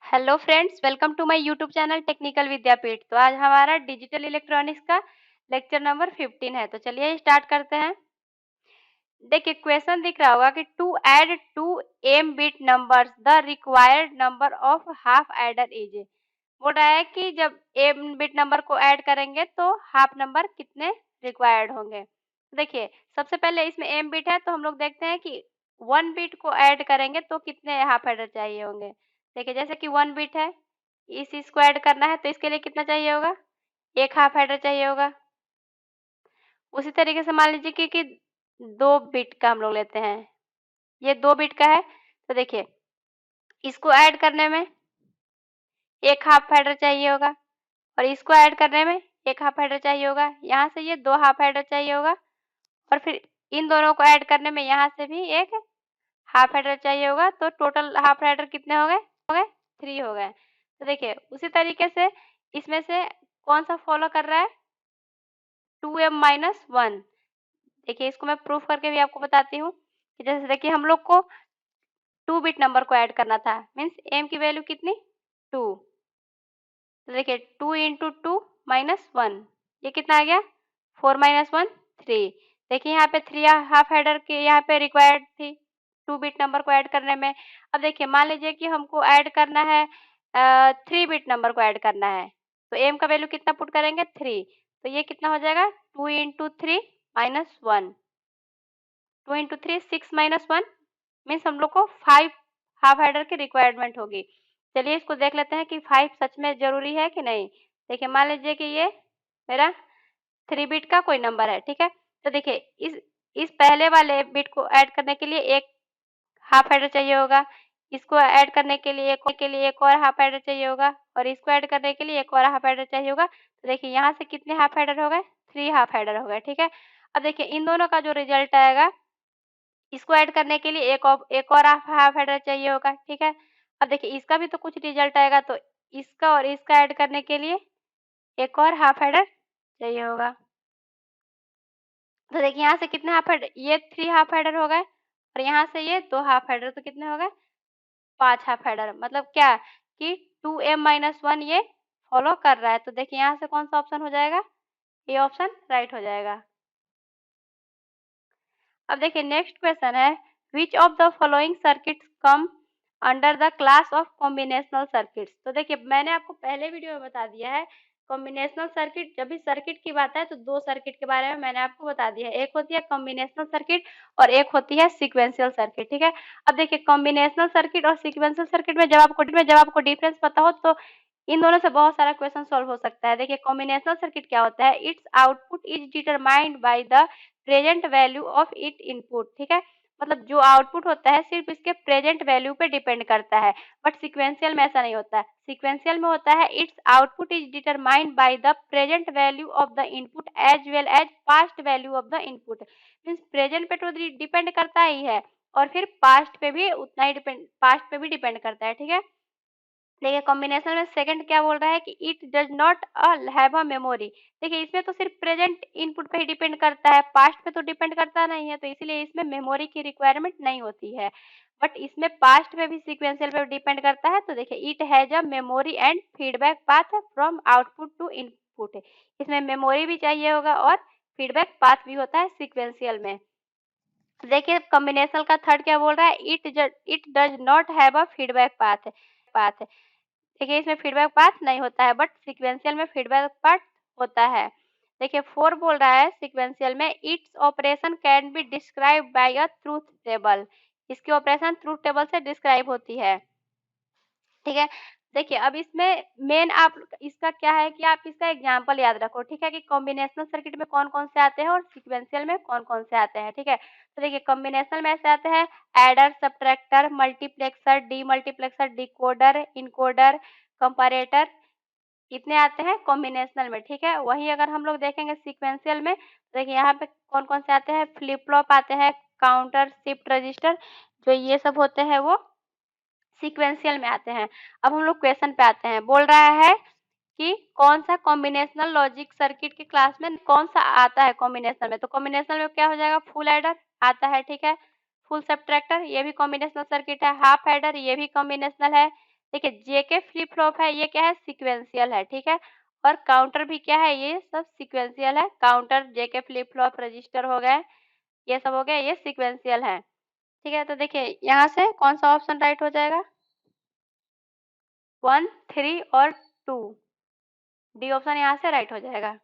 Hello friends, welcome to my YouTube channel technical Vidyapeeth. तो आज हमारा डिजिटल इलेक्ट्रॉनिक्स का लेक्चर नंबर 15 है। तो चलिए स्टार्ट करते हैं। देखिए क्वेश्चन दिख रहा होगा कि to add to M bit numbers the required number of half adder is. बोल रहा है कि जब एम बिट नंबर को ऐड करेंगे तो हाफ नंबर कितने रिक्वायर्ड होंगे। देखिए सबसे पहले इसमें एम बिट है तो हम लोग देखते हैं कि 1 बिट को ऐड करेंगे तो कितने हाफ एडर चाहिए होंगे। देखिए जैसे कि 1 बिट है, इसको ऐड करना है तो इसके लिए कितना चाहिए होगा, 1 हाफ एडर चाहिए होगा। उसी तरीके से मान लीजिए कि 2 बिट का हम लोग लेते हैं, ये 2 बिट का है तो देखिए इसको ऐड करने में 1 हाफ एडर चाहिए होगा और इसको ऐड करने में 1 हाफ एडर चाहिए होगा। यहाँ से ये 2 हाफ एडर चाहिए होगा और फिर इन दोनों को ऐड करने में यहाँ से भी 1 हाफ एडर चाहिए होगा। तो टोटल हाफ एडर कितने हो गए? 3 हो गए। तो देखिए उसी तरीके से इसमें से कौन सा फॉलो कर रहा है, 2m-1। देखिए इसको मैं प्रूफ करके भी आपको बताती हूँ कि जैसे देखिए हम लोग को 2 बिट नंबर को ऐड करना था, मीन्स m की वैल्यू कितनी 2। तो देखिए 2 इंटू 2 माइनस 1, ये कितना आ गया 4 माइनस 1 3। देखिए यहाँ पे 3 हाफ एडर के यहाँ पे रिक्वायर्ड थी 2 बिट नंबर को ऐड करने में। अब देखिए मान लीजिए कि हमको ऐड करना है 3 बिट नंबर को ऐड करना है तो एम का वैल्यू कितना पुट करेंगे 3। तो ये कितना हो जाएगा 2 into 3 minus 1, 2 into 3 6 minus 1, means हम लोग को 5 हाफ एडर की रिक्वायरमेंट होगी। चलिए इसको देख लेते हैं कि 5 सच में जरूरी है कि नहीं। देखिए मान लीजिए कि ये मेरा 3 बिट का कोई नंबर है, ठीक है। तो देखिए इस पहले वाले बिट को ऐड करने के लिए 1 हाफ एडर चाहिए होगा, इसको ऐड करने के लिए एक और हाफ एडर चाहिए होगा और इसको ऐड करने के लिए एक और हाफ एडर चाहिए होगा। तो देखिए यहाँ से कितने हाफ एडर हो गए, 3 हाफ एडर हो गए, ठीक है। अब देखिए इन दोनों का जो रिजल्ट आएगा इसको ऐड करने के लिए एक और हाफ एडर चाहिए होगा, ठीक है। अब देखिए इसका भी तो कुछ रिजल्ट आएगा तो इसका और इसका ऐड करने के लिए एक और हाफ एडर चाहिए होगा। तो देखिए यहाँ से कितने हाफ एडर, ये 3 हाफ एडर हो गए और यहाँ से ये 2 हाफ एडर, तो कितने हो गए 5 हाफ एडर। मतलब क्या कि 2m-1 ये फॉलो कर रहा है। तो देखिए यहाँ से कौन सा ऑप्शन हो जाएगा, ये ऑप्शन राइट हो जाएगा। अब देखिए नेक्स्ट क्वेश्चन है, which of the following circuits come under the class of combinational circuits. तो देखिए मैंने आपको पहले वीडियो में बता दिया है कॉम्बिनेशनल सर्किट, जब भी सर्किट की बात है तो 2 सर्किट के बारे में मैंने आपको बता दिया है, एक होती है कॉम्बिनेशनल सर्किट और एक होती है सीक्वेंशियल सर्किट, ठीक है। अब देखिए कॉम्बिनेशनल सर्किट और सीक्वेंशियल सर्किट में जब आपको डिफरेंस पता हो तो इन दोनों से बहुत सारा क्वेश्चन सॉल्व हो सकता है। देखिए कॉम्बिनेशनल सर्किट क्या होता है, its output is determined by the present value of it input, ठीक है। मतलब जो आउटपुट होता है सिर्फ इसके प्रेजेंट वैल्यू पे डिपेंड करता है, बट सीक्वेंशियल में ऐसा नहीं होता है। सीक्वेंशियल में होता है its output is determined by the present value of the input as well as past value of the input. Means present पे तो डिपेंड करता ही है और फिर पास्ट पे भी उतना ही डिपेंड करता है, ठीक है। देखिए कॉम्बिनेशन में सेकंड क्या बोल रहा है कि it does not have a memory. देखिए इसमें तो सिर्फ प्रेजेंट इनपुट पे ही डिपेंड करता है, पास्ट पे तो डिपेंड करता नहीं है, तो इसलिए इसमें मेमोरी की रिक्वायरमेंट नहीं होती है। बट इसमें पास्ट पे भी सीक्वेंशियल पे डिपेंड करता है। तो देखिए it has a memory and feedback path from output to input, इसमें मेमोरी भी चाहिए होगा और फीडबैक पाथ भी होता है सीक्वेंशियल में। देखिए कॉम्बिनेशन का थर्ड क्या बोल रहा है, it does not have a feedback path. देखिए इसमें फीडबैक पाथ नहीं होता है बट सीक्वेंशियल में फीडबैक पाथ होता है। देखिए 4 बोल रहा है सीक्वेंशियल में its operation can be describe by a truth table, इसकी ऑपरेशन ट्रूथ टेबल से डिस्क्राइब होती है, ठीक है। देखिए अब इसमें मेन आप इसका क्या है कि आप इसका एग्जांपल याद रखो, ठीक है, कि कॉम्बिनेशनल सर्किट में कौन-कौन से आते हैं और सीक्वेंशियल में कौन-कौन से आते हैं, ठीक है। तो देखिए कॉम्बिनेशनल में ऐसे आते हैं adder, subtractor, multiplexer, demultiplexer, decoder, encoder, comparator, इतने आते हैं कॉम्बिनेशनल में, ठीक है। वहीं अगर हम लोग देखेंगे सीक्वेंशियल में तो देखिए यहाँ पे कौन-कौन से आते हैं, फ्लिप फ्लॉप आते हैं, काउंटर, शिफ्ट रजिस्टर, जो ये सब होते हैं वो सीक्वेंशियल में आते हैं। अब हम लोग क्वेश्चन पे आते हैं, बोल रहा है कि कौन सा कॉम्बिनेशनल लॉजिक सर्किट की क्लास में कौन सा आता है कॉम्बिनेशनल में। तो कॉम्बिनेशनल में क्या हो जाएगा, फुल एडर आता है, ठीक है, फुल सब्ट्रैक्टर ये भी कॉम्बिनेशनल सर्किट है, हाफ एडर ये भी कॉम्बिनेशनल है, देखिए जेके फ्लिप फ्लॉप है, ये क्या है, सीक्वेंशियल है, ठीक है। और काउंटर भी क्या है, ये सब सीक्वेंशियल है। Counter, JK flip flop, register हो गए, ये सब हो गया, ये सीक्वेंशियल है, ठीक है। तो देखिए यहाँ से कौन सा ऑप्शन राइट हो जाएगा, 1, 3 और 2, डी ऑप्शन यहाँ से राइट हो जाएगा।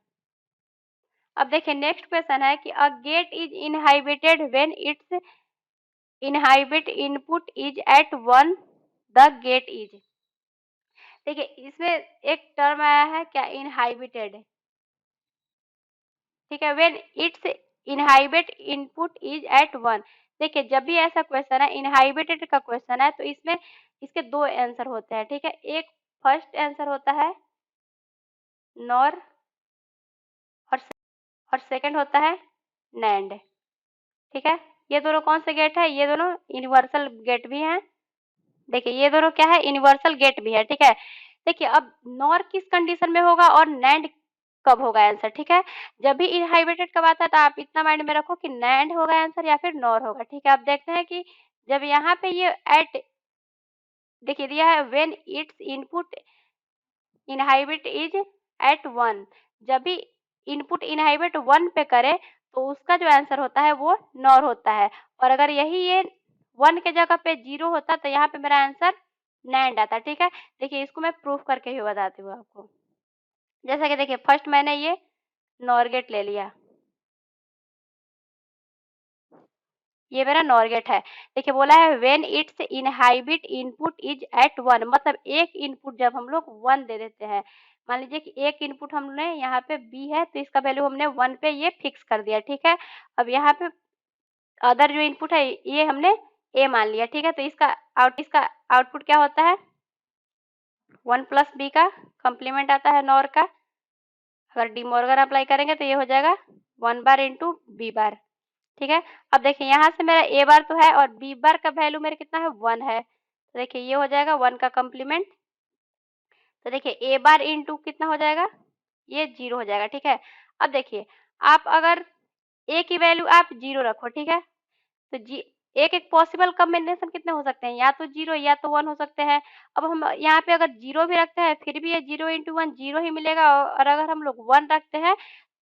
अब देखिए नेक्स्ट क्वेश्चन है कि a gate is inhibited when its inhibit input is at 1 the gate is. देखिए इसमें एक टर्म आया है क्या, इनहाइबिटेड, ठीक है। When its inhibit input is at 1। देखिए जब भी ऐसा क्वेश्चन है, इनहाइबिटेड का क्वेश्चन है, तो इसमें इसके दो आंसर होते हैं, ठीक है। एक फर्स्ट आंसर होता है नॉर, और और सेकंड होता है नैंड, ठीक है। ये दोनों कौन से गेट है, ये दोनों यूनिवर्सल गेट भी हैं। देखिए ये दोनों क्या है, यूनिवर्सल गेट भी है, ठीक है। देखिए अब नॉर किस कंडीशन में होगा और नैंड कब होगा आंसर, ठीक है। जब भी इनहाइबिटेड कब आता है तो आप इतना माइंड में रखो कि नैंड होगा आंसर या फिर नॉर होगा, ठीक है। अब देखते हैं कि जब यहाँ पे ये एट, देखिए दिया है when its input inhibit is at 1, जब भी इनपुट इनहाइबिट 1 पे करे तो उसका जो आंसर होता है वो नॉर होता है। और अगर यही ये 1 के जगह पे 0 होता तो यहाँ पे मेरा आंसर नैंड आता, ठीक है। देखिए इसको मैं प्रूफ करके ही बताती हूँ आपको। जैसा कि देखिए फर्स्ट मैंने ये नॉर गेट ले लिया, ये मेरा नॉर गेट है। देखिए बोला है when its inhibit input is at 1, मतलब एक इनपुट जब हम लोग 1 दे देते हैं, मान लीजिए कि एक इनपुट हमने यहाँ पे बी है तो इसका वैल्यू हमने 1 पे ये फिक्स कर दिया, ठीक है। अब यहाँ पे अदर जो इनपुट है ये हमने ए मान लिया, ठीक है। तो इसका आउटपुट क्या होता है, 1 प्लस बी का कम्प्लीमेंट आता है नॉर का। अगर डी मॉर्गन अप्लाई करेंगे तो ये हो जाएगा 1 बार इंटू बी बार, ठीक है। अब देखिए यहाँ से मेरा ए बार तो है और बी बार का वैल्यू मेरा कितना है, 1 है। तो देखिए ये हो जाएगा 1 का कम्प्लीमेंट। तो देखिए ए बार इंटू कितना हो जाएगा, ये 0 हो जाएगा, ठीक है। अब देखिए आप अगर ए की वैल्यू आप 0 रखो, ठीक है। तो जी एक एक पॉसिबल कॉम्बिनेशन कितने हो सकते हैं, या तो 0 या तो 1 हो सकते हैं। अब हम यहाँ पे अगर 0 भी रखते हैं फिर भी ये 0 इंटू 1 0 ही मिलेगा, और अगर हम लोग 1 रखते हैं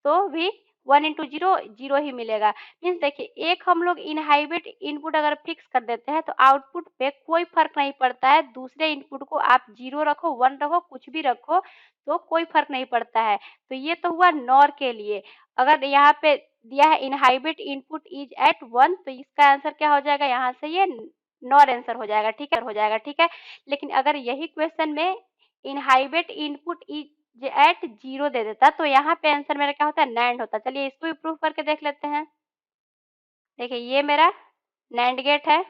तो भी 1 इंटू 0 0 ही मिलेगा। मीन्स देखिए एक हम लोग इनहाइबिट इनपुट अगर फिक्स कर देते हैं तो आउटपुट पे कोई फर्क नहीं पड़ता है, दूसरे इनपुट को आप 0 रखो 1 रखो कुछ भी रखो तो कोई फर्क नहीं पड़ता है। तो ये तो हुआ नॉर के लिए। अगर यहाँ पे दिया है इनहाइबिट इनपुट इज एट 1 तो इसका आंसर क्या हो जाएगा, यहाँ से ये नॉर आंसर हो जाएगा, ठीक है। लेकिन अगर यही क्वेश्चन में इनहाइबिट इनपुट इज एट 0 दे देता तो यहाँ पे आंसर मेरा क्या होता है, नैंड होता। चलिए इसको भी प्रूफ करके देख लेते हैं। देखिए ये मेरा नैंड गेट है।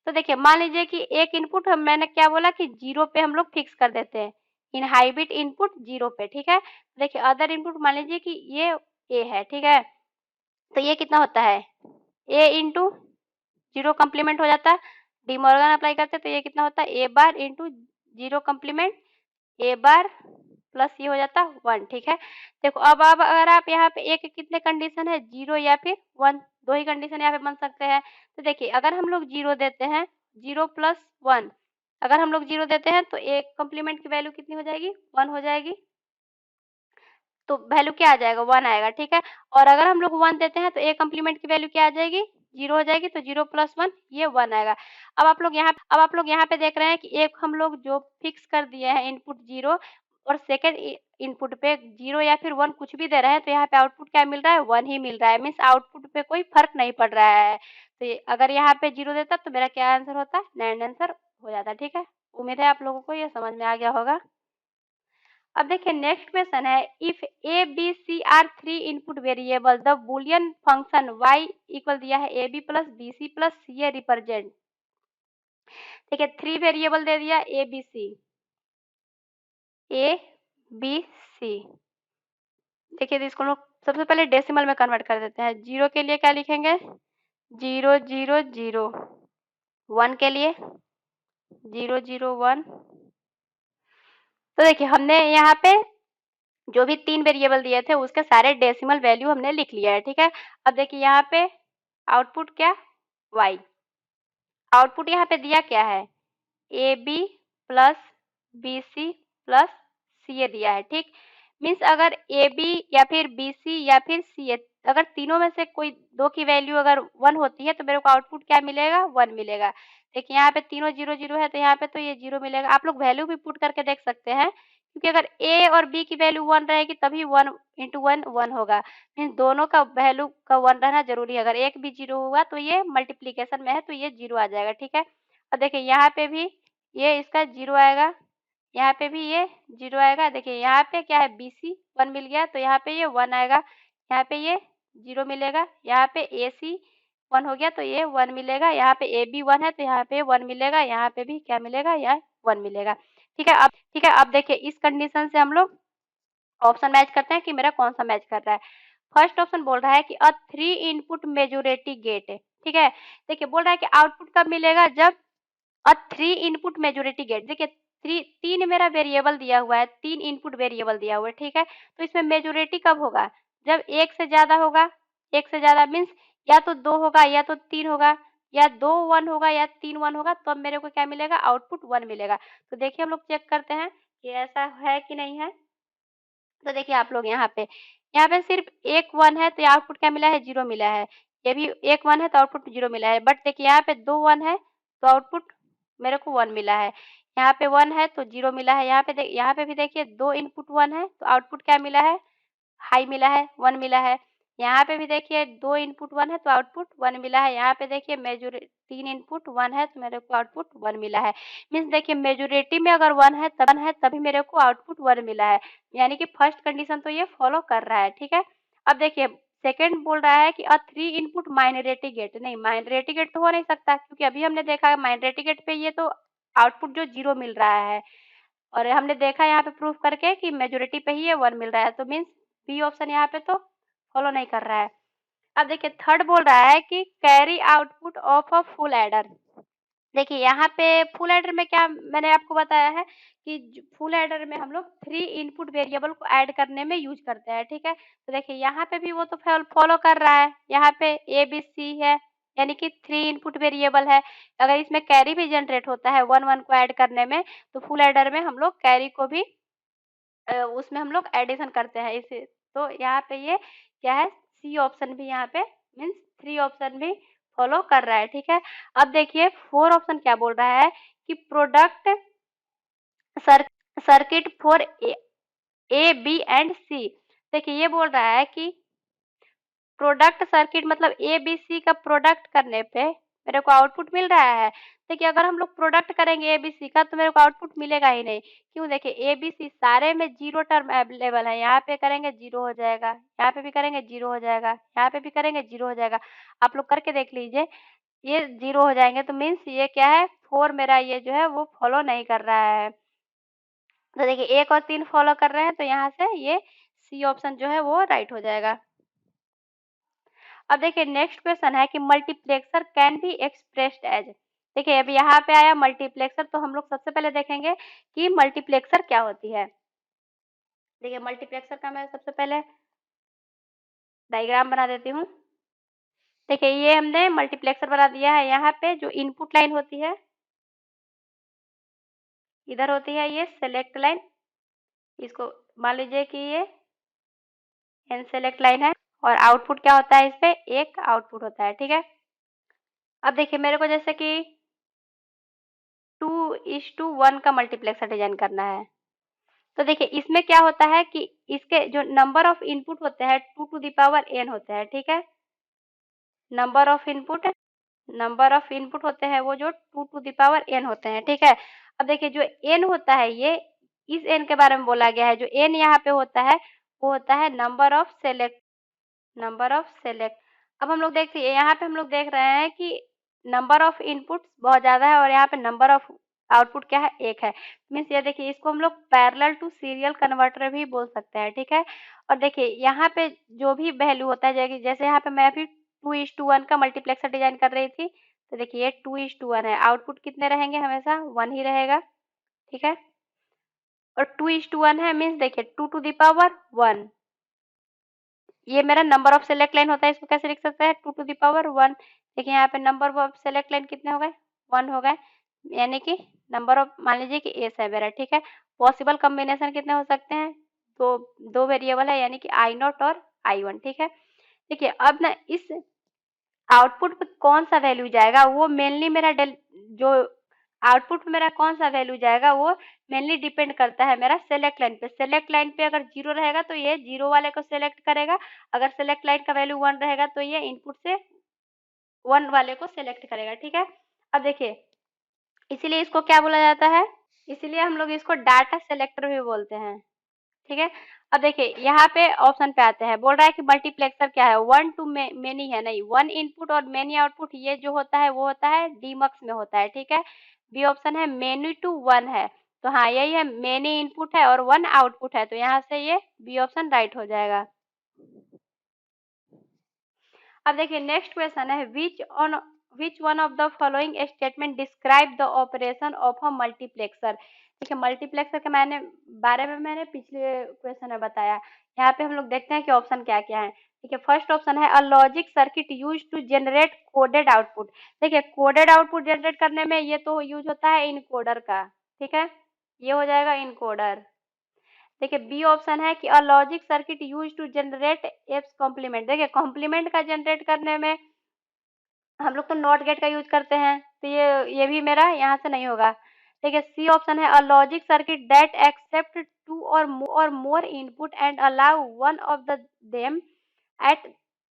तो देखिए मान लीजिए कि एक इनपुट मैंने क्या बोला कि 0 पे हम लोग फिक्स कर देते हैं, इनहाइबिट इनपुट 0 पे, ठीक है। देखिए अदर इनपुट मान लीजिए कि ये ए है, ठीक है। तो ये कितना होता है, ए इंटू 0 कम्प्लीमेंट हो जाता है। डी मॉर्गन अप्लाई करते तो ये कितना होता है, ए बार इंटू 0 कम्प्लीमेंट ए बार प्लस ये हो जाता 1, ठीक है। देखो अब अगर आप यहाँ पे एक कितने कंडीशन है, 0 या फिर 1, दो ही कंडीशन यहाँ पे बन सकते हैं। तो देखिए अगर हम लोग 0 देते हैं, 0 प्लस 1, अगर हम लोग 0 देते हैं तो एक कम्प्लीमेंट की वैल्यू कितनी हो जाएगी, 1 हो जाएगी। तो वैल्यू क्या आ जाएगा, 1 आएगा, ठीक है। और अगर हम लोग 1 देते हैं तो ए कम्प्लीमेंट की वैल्यू क्या आ जाएगी, 0 हो जाएगी। तो 0 प्लस 1 ये 1 आएगा। अब आप लोग यहाँ पे देख रहे हैं कि एक हम लोग जो फिक्स कर दिए हैं इनपुट 0 और सेकेंड इनपुट पे 0 या फिर 1 कुछ भी दे रहे हैं तो यहाँ पे आउटपुट क्या मिल रहा है, 1 ही मिल रहा है। मीन्स आउटपुट पे कोई फर्क नहीं पड़ रहा है। तो अगर यहाँ पे 0 देता तो मेरा क्या आंसर होता, नैंड आंसर हो जाता, ठीक है। उम्मीद है आप लोगों को ये समझ में आ गया होगा। अब देखिए नेक्स्ट क्वेश्चन है, if A B C are 3 input variable the Boolean function y equal दिया है A B plus B C plus C A represent. देखिए 3 वेरिएबल दे दिया ए बी सी। देखिए तो इसको लोग सबसे पहले डेसिमल में कन्वर्ट कर देते हैं। 0 के लिए क्या लिखेंगे, 0 0 0, 1 के लिए 0 0 1। तो देखिए हमने यहाँ पे जो भी 3 वेरिएबल दिए थे उसके सारे डेसिमल वैल्यू हमने लिख लिया है, ठीक है। अब देखिए यहाँ पे आउटपुट क्या, y, आउटपुट यहाँ पे दिया क्या है, A B plus BC plus CA दिया है, ठीक। मीन्स अगर AB या फिर BC या फिर CA, अगर तीनों में से कोई 2 की वैल्यू अगर 1 होती है तो मेरे को आउटपुट क्या मिलेगा, 1 मिलेगा। देखिए यहाँ पे तीनों 0 0 है तो यहाँ पे तो ये 0 मिलेगा। आप लोग वैल्यू भी पुट करके देख सकते हैं, क्योंकि अगर A और B की वैल्यू 1 रहेगी तभी 1 × 1 1 होगा। मीन्स दोनों का वैल्यू का 1 रहना ज़रूरी है। अगर एक भी 0 हुआ तो ये मल्टीप्लिकेशन में है तो ये 0 आ जाएगा, ठीक है। और देखिए यहाँ पे भी ये इसका 0 आएगा, यहाँ पे भी ये 0 आएगा। देखिए यहाँ पे क्या है, BC 1 मिल गया तो यहाँ पे ये 1 आएगा, यहाँ पे ये 0 मिलेगा। यहाँ पे AC 1 हो गया तो ये 1 मिलेगा। यहाँ पे AB 1 है तो यहाँ पे 1 मिलेगा, यहाँ पे भी क्या मिलेगा, यहाँ 1 मिलेगा। ठीक है, अब देखिए इस कंडीशन से हम लोग ऑप्शन मैच करते हैं कि मेरा कौन सा मैच कर रहा है। फर्स्ट ऑप्शन बोल रहा है कि अ 3 इनपुट मेजॉरिटी गेट है, ठीक है। देखिए बोल रहा है कि आउटपुट कब मिलेगा, जब अ 3 इनपुट मेजॉरिटी गेट। देखिए 3 मेरा वेरिएबल दिया हुआ है, 3 इनपुट वेरिएबल दिया हुआ है, ठीक है। तो इसमें मेजॉरिटी कब होगा, जब 1 से ज़्यादा होगा। 1 से ज़्यादा मीन्स या तो 2 होगा या तो 3 होगा, या 2 1 होगा या 3 1 होगा, तो अब मेरे को क्या मिलेगा, आउटपुट 1 मिलेगा। तो देखिए हम लोग चेक करते हैं कि ऐसा है कि नहीं है। तो देखिए आप लोग यहाँ पे सिर्फ एक 1 है तो ये आउटपुट क्या मिला है, 0 मिला है। ये भी एक 1 है तो आउटपुट 0 मिला है। बट देखिए यहाँ पे 2 1 है तो आउटपुट मेरे को 1 मिला है। यहाँ पे 1 है तो 0 मिला है। यहाँ पे भी देखिए 2 इनपुट 1 है तो आउटपुट क्या मिला है, हाई मिला है, 1 मिला है। यहाँ पे भी देखिए 2 इनपुट 1 है तो आउटपुट 1 मिला है। यहाँ पे देखिए 3 इनपुट 1 है तो मेरे को आउटपुट 1 मिला है। मीन्स देखिए मेजॉरिटी में अगर 1 है तभी मेरे को आउटपुट 1 मिला है। यानी कि फर्स्ट कंडीशन तो ये फॉलो कर रहा है, ठीक है। अब देखिए सेकंड बोल रहा है कि अ 3 इनपुट माइनॉरिटी गेट। नहीं, माइनॉरिटी गेट तो हो नहीं सकता, क्योंकि अभी हमने देखा माइनॉरिटी गेट पे ये तो आउटपुट जो 0 मिल रहा है, और हमने देखा यहाँ पे प्रूफ करके कि मेजॉरिटी पे ही ये 1 मिल रहा है। तो मीन्स बी ऑप्शन यहाँ पे तो फॉलो नहीं कर रहा है। अब देखिए थर्ड बोल रहा है कि carry output of a full adder. देखिए यहाँ पे फुल एडर में क्या मैंने आपको बताया है कि फुल एडर में हम लोग 3 इनपुट वेरिएबल को ऐड करने में यूज करते हैं, ठीक है। तो देखिए यहाँ पे भी वो तो फॉलो कर रहा है। यहाँ पे ABC है, यानी कि 3 इनपुट वेरिएबल है। अगर इसमें कैरी भी जनरेट होता है 1 1 को ऐड करने में, तो फुल एडर में हम लोग कैरी को भी उसमें हम लोग एडिशन करते हैं इसे। तो यहाँ पे ये क्या है, सी ऑप्शन भी यहाँ पे मीन्स 3 ऑप्शन भी फॉलो कर रहा है, ठीक है। अब देखिए 4 ऑप्शन क्या बोल रहा है कि product circuit for A B and C. देखिए ये बोल रहा है कि प्रोडक्ट सर्किट मतलब ए बी सी का प्रोडक्ट करने पे मेरे को आउटपुट मिल रहा है। देखिए अगर हम लोग प्रोडक्ट करेंगे ए बी सी का तो मेरे को आउटपुट मिलेगा ही नहीं। क्यों, देखिए ए बी सी सारे में 0 टर्म अवेलेबल है। यहाँ पे करेंगे 0 हो जाएगा, यहाँ पे भी करेंगे 0 हो जाएगा, यहाँ पे भी करेंगे 0 हो जाएगा। आप लोग करके देख लीजिए, ये 0 हो जाएंगे तो मीन्स ये क्या है, 4 मेरा ये जो है वो फॉलो नहीं कर रहा है। तो देखिए 1 और 3 फॉलो कर रहे हैं, तो यहाँ से ये सी ऑप्शन जो है वो राइट हो जाएगा। अब देखिए नेक्स्ट क्वेश्चन है कि multiplexer can be expressed as. देखिए अभी यहाँ पे आया मल्टीप्लेक्सर, तो हम लोग सबसे पहले देखेंगे कि मल्टीप्लेक्सर क्या होती है। देखिए मल्टीप्लेक्सर का मैं सबसे पहले डायग्राम बना देती हूँ। देखिए ये हमने मल्टीप्लेक्सर बना दिया है। यहाँ पे जो इनपुट लाइन होती है, इधर होती है ये सेलेक्ट लाइन। इसको मान लीजिए कि ये एन सेलेक्ट लाइन है, और आउटपुट क्या होता है, इस पे एक आउटपुट होता है, ठीक है। अब देखिए मेरे को जैसे कि 2:1 का मल्टीप्लेक्सर डिजाइन करना है। तो देखिए इसमें क्या होता है कि इसके जो नंबर ऑफ इनपुट होते हैं 2 टू द पावर n होते हैं, ठीक है। नंबर ऑफ इनपुट होते हैं वो जो 2 टू द पावर n होते हैं, ठीक है। अब देखिए जो n होता है, ये इस n के बारे में बोला गया है। जो n यहाँ पे होता है वो होता है नंबर ऑफ सेलेक्ट। अब हम लोग देखते हैं, यहाँ पे हम लोग देख रहे हैं कि नंबर ऑफ इनपुट्स बहुत ज़्यादा है और यहाँ पे नंबर ऑफ आउटपुट क्या है, एक है। मीन्स ये देखिए इसको हम लोग पैरेलल टू सीरियल कन्वर्टर भी बोल सकते हैं, ठीक है। और देखिए यहाँ पे जो भी वैल्यू होता है, जैसे यहाँ पे मैं अभी 2:1 का मल्टीप्लेक्सर डिजाइन कर रही थी, तो देखिए ये 2:1 है। आउटपुट कितने रहेंगे, हमेशा 1 ही रहेगा, ठीक है। और 2:1 है मीन्स देखिए 2 टू द पावर 1। ये मेरा नंबर ऑफ सेलेक्ट लाइन होता है, इसको कैसे लिख सकते हैं, 2 टू द पावर 1। देखिए यहाँ पे नंबर ऑफ सेलेक्ट लाइन कितने हो गए, 1 हो गए। यानी कि नंबर ऑफ, मान लीजिए कि एस है मेरा, ठीक है। पॉसिबल कॉम्बिनेशन कितने हो सकते हैं? दो वेरिएबल है, यानी कि आई नॉट और आई वन, ठीक है। देखिए अब ना इस आउटपुट पे कौन सा वैल्यू जाएगा, वो मेनली मेरा जो आउटपुट में मेरा कौन सा वैल्यू जाएगा वो मेनली डिपेंड करता है मेरा सेलेक्ट लाइन पे। सेलेक्ट लाइन पे अगर 0 रहेगा तो ये 0 वाले को सेलेक्ट करेगा, अगर सेलेक्ट लाइन का वैल्यू 1 रहेगा तो ये इनपुट से 1 वाले को सेलेक्ट करेगा, ठीक है। अब देखिए इसीलिए इसको क्या बोला जाता है, इसीलिए हम लोग इसको डाटा सेलेक्टर भी बोलते हैं, ठीक है। अब देखिए यहाँ पे ऑप्शन पे आते हैं, बोल रहा है कि मल्टीप्लेक्सर क्या है, 1 to मेनी है, नहीं 1 इनपुट और मेनी आउटपुट, ये जो होता है वो होता है डीमक्स में होता है, ठीक है। बी ऑप्शन है मेनी टू 1 है, तो हाँ यही है, मेनी इनपुट है और 1 आउटपुट है, तो यहाँ से ये बी ऑप्शन राइट हो जाएगा। अब देखिए नेक्स्ट क्वेश्चन है, which one of the following statement describe the operation of a multiplexer. देखिए मल्टीप्लेक्सर के बारे में मैंने पिछले क्वेश्चन में बताया। यहाँ पे हम लोग देखते हैं कि ऑप्शन क्या क्या है। देखिए फर्स्ट ऑप्शन है a logic circuit used to generate coded output. देखिए कोडेड आउटपुट जनरेट करने में ये तो यूज होता है इनकोडर का, ठीक है, ये हो जाएगा इनकोडर। देखिए बी ऑप्शन है कि a logic circuit used to generate its complement. देखिए कॉम्प्लीमेंट का जनरेट करने में हम लोग तो नॉट गेट का यूज करते हैं, तो ये भी मेरा यहाँ से नहीं होगा। देखिए सी ऑप्शन है a logic circuit that accept two or more input and allow one of the them at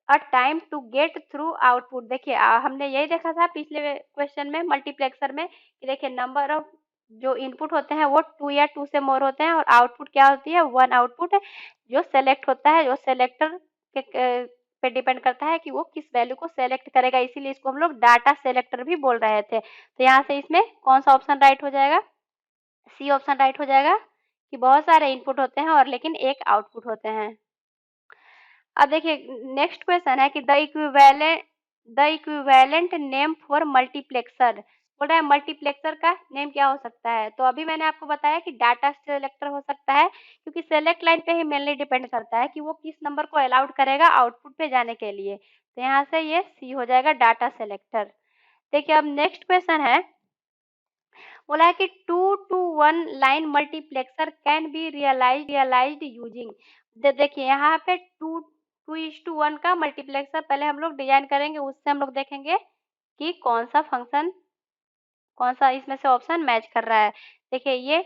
a time to get through output. देखिए हमने यही देखा था पिछले क्वेश्चन में मल्टीप्लेक्सर में कि देखिए नंबर ऑफ जो इनपुट होते हैं वो 2 या 2 से मोर होते हैं और आउटपुट क्या होती है 1 आउटपुट है, जो सेलेक्ट होता है, जो सेलेक्टर के पे डिपेंड करता है कि वो किस वैल्यू को सेलेक्ट करेगा, इसीलिए इसको हम लोग डाटा सेलेक्टर भी बोल रहे थे। तो यहाँ से इसमें कौन सा ऑप्शन राइट हो जाएगा, सी ऑप्शन राइट हो जाएगा कि बहुत सारे इनपुट होते हैं और लेकिन एक आउटपुट होते हैं। अब देखिए नेक्स्ट क्वेश्चन है कि the equivalent name for multiplexer. बोल रहा है मल्टीप्लेक्सर का नेम क्या हो सकता है, तो अभी मैंने आपको बताया कि डाटा सेलेक्टर हो सकता है, क्योंकि सेलेक्ट लाइन पे ही मेनली डिपेंड करता है कि वो किस नंबर को अलाउड करेगा आउटपुट पे जाने के लिए, तो यहाँ से ये सी हो जाएगा डाटा सेलेक्टर। देखिए अब नेक्स्ट क्वेश्चन है, बोला है कि 2 to 1 line multiplexer can be realised using. देखिए यहाँ पे 2:1 का मल्टीप्लेक्सर पहले हम लोग डिजाइन करेंगे, उससे हम लोग देखेंगे कि कौन सा इसमें से ऑप्शन मैच कर रहा है। देखिए ये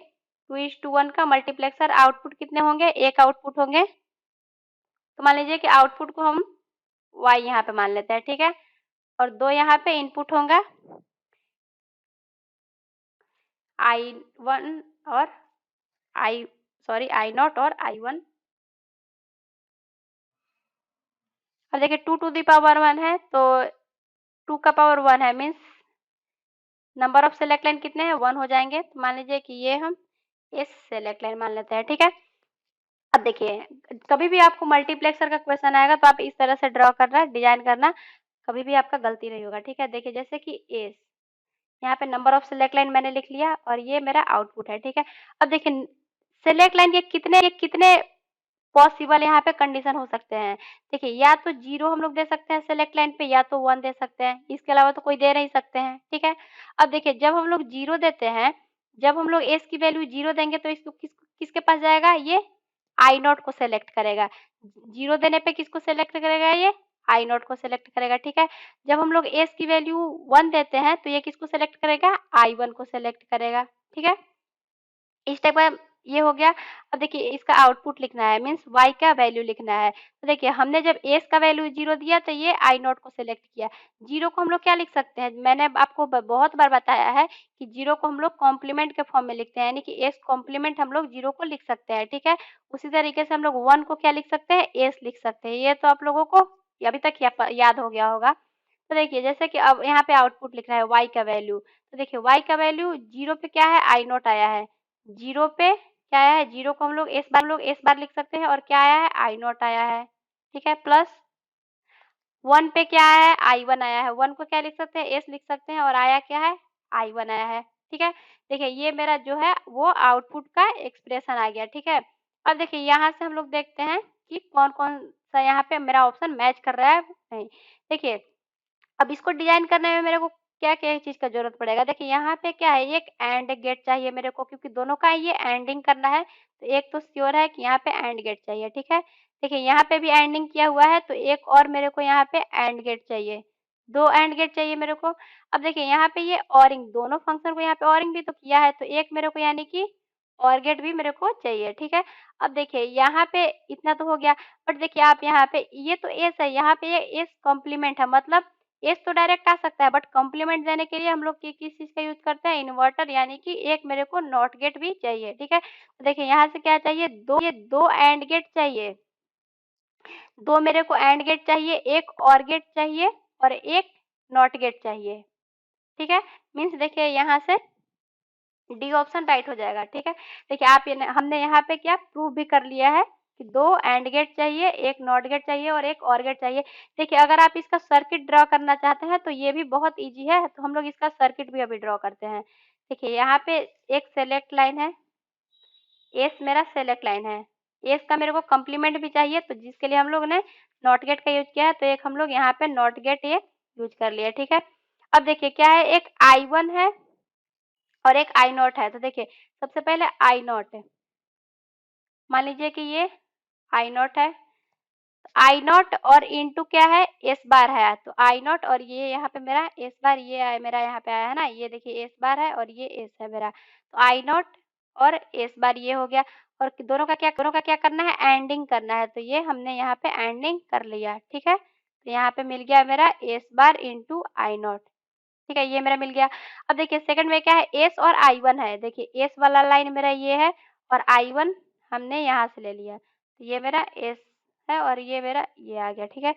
2:1 का मल्टीप्लेक्सर आउटपुट कितने होंगे, एक आउटपुट होंगे, तो मान लीजिए कि आउटपुट को हम y यहाँ पे मान लेते हैं, ठीक है, और 2 यहाँ पे इनपुट होगा I1 और आई नॉट और I1। अब देखिए 2 टू द पावर 1 है, तो 2 का पावर 1 है, means number of select line कितने हैं 1 हो जाएंगे, तो मान लीजिए कि ये हम इस सेलेक्ट लाइन मान लेते हैं, ठीक है। अब देखिए कभी भी आपको मल्टीप्लेक्सर का क्वेश्चन आएगा तो आप इस तरह से ड्रॉ करना, डिजाइन करना, कभी भी आपका गलती नहीं होगा, ठीक है। देखिए जैसे कि एस, यहाँ पे नंबर ऑफ सेलेक्ट लाइन मैंने लिख लिया और ये मेरा आउटपुट है, ठीक है। अब देखिए सेलेक्ट लाइन के कितने पॉसिबल यहाँ पे कंडीशन हो सकते हैं। देखिए या तो 0 हम लोग दे सकते हैं सेलेक्ट लाइन पे, या तो 1 दे सकते हैं, इसके अलावा तो कोई दे नहीं सकते हैं, ठीक है। अब देखिए जब हम लोग 0 देते हैं, जब हम लोग एस की वैल्यू 0 देंगे तो इसको किसके पास जाएगा, ये आई नॉट को सेलेक्ट करेगा। 0 देने पे किसको सेलेक्ट करेगा, ये आई नॉट को सेलेक्ट करेगा, ठीक है। जब हम लोग एस की वैल्यू 1 देते हैं तो ये किसको सेलेक्ट करेगा, I1 को सेलेक्ट करेगा, ठीक है। इस टाइप का ये हो गया। अब देखिए इसका आउटपुट लिखना है, मीन्स y का वैल्यू लिखना है। तो देखिए हमने जब एस का वैल्यू 0 दिया तो ये आई नॉट को सेलेक्ट किया। 0 को हम लोग क्या लिख सकते हैं, मैंने आपको बहुत बार बताया है कि 0 को हम लोग कॉम्प्लीमेंट के फॉर्म में लिखते हैं, यानी कि एस कॉम्प्लीमेंट हम लोग 0 को लिख सकते हैं, ठीक है। उसी तरीके से हम लोग 1 को क्या लिख सकते हैं, एस लिख सकते हैं। ये तो आप लोगों को अभी तक याद हो गया होगा। तो देखिए जैसे कि अब यहाँ पे आउटपुट लिख रहा है y का वैल्यू, तो देखिए y का वैल्यू 0 पे क्या है, आई नॉट आया है। 0 पे क्या आया है, 0 को हम लोग एस बार लिख सकते हैं और क्या आया है, आई नॉट आया है, ठीक है। प्लस 1 पे क्या आया है, I1 आया है। 1 को क्या लिख सकते हैं, एस लिख सकते हैं और आया क्या है, I1 आया है, ठीक है। देखिए ये मेरा जो है वो आउटपुट का एक्सप्रेशन आ गया, ठीक है। अब देखिए यहाँ से हम लोग देखते हैं कि कौन-कौन सा यहाँ पे मेरा ऑप्शन मैच कर रहा है नहीं। देखिए अब इसको डिजाइन करने में मेरे को क्या क्या चीज़ का ज़रूरत पड़ेगा? देखिए यहाँ पे क्या है, एक एंड गेट चाहिए मेरे को, क्योंकि दोनों का ये एंडिंग करना है, तो एक तो श्योर है कि यहाँ पे एंड गेट चाहिए, ठीक है? देखिए यहाँ पे भी एंडिंग किया हुआ है, तो एक और मेरे को यहाँ पे एंड गेट चाहिए, 2 एंड गेट चाहिए मेरे को। अब देखिए यहाँ पे ये ओरिंग, दोनों फंक्शन को यहाँ पे ओरिंग भी तो किया है, तो एक मेरे को यानी कि और गेट भी मेरे को चाहिए, ठीक है? अब देखिए यहाँ पे इतना तो हो गया, बट देखिए आप यहाँ पे ये तो एस है, यहाँ पे ये एस कॉम्प्लीमेंट है, मतलब एस तो डायरेक्ट आ सकता है, बट कॉम्प्लीमेंट देने के लिए हम लोग किस चीज़ का यूज़ करते हैं, इन्वर्टर, यानी कि एक मेरे को नॉट गेट भी चाहिए, ठीक है? तो देखिए यहाँ से क्या चाहिए, 2 एंड गेट चाहिए, 2 मेरे को एंड गेट चाहिए, 1 और गेट चाहिए और 1 नॉट गेट चाहिए, ठीक है? मीन्स देखिए यहाँ से डी ऑप्शन राइट हो जाएगा, ठीक है? देखिए आप ये हमने यहाँ पे क्या प्रूव भी कर लिया है कि 2 एंड गेट चाहिए, 1 नॉट गेट चाहिए और 1 और गेट चाहिए। देखिए अगर आप इसका सर्किट ड्रॉ करना चाहते हैं तो ये भी बहुत ईज़ी है, तो हम लोग इसका सर्किट भी अभी ड्रॉ करते हैं। देखिए यहाँ पे एक सेलेक्ट लाइन है, एस मेरा सेलेक्ट लाइन है, एस का मेरे को कॉम्प्लीमेंट भी चाहिए, तो जिसके लिए हम लोग ने नॉट गेट का यूज़ किया है, तो एक हम लोग यहाँ पे नॉट गेट ये यूज़ कर लिया, ठीक है? अब देखिए क्या है, एक I1 है और एक आई नॉट है, तो देखिए सबसे पहले आई नॉट है, मान लीजिए कि ये आई नॉट है, आई नॉट और इनटू क्या है, एस बार है, तो आई नॉट और ये यहाँ पे मेरा एस बार, ये आया मेरा यहाँ पे आया है ना, ये देखिए एस बार है और ये एस है मेरा, तो आई नॉट और एस बार ये हो गया, और दोनों का क्या करना है, एंडिंग करना है, तो ये हमने यहाँ पे एंडिंग कर लिया, ठीक है? तो यहाँ पे मिल गया मेरा S bar into I not, ठीक है? ये मेरा मिल गया। अब देखिए सेकंड में क्या है, एस और I1 है, देखिए एस वाला लाइन मेरा ये है और I1 हमने यहाँ से ले लिया, तो ये मेरा एस है और ये मेरा ये आ गया, ठीक है?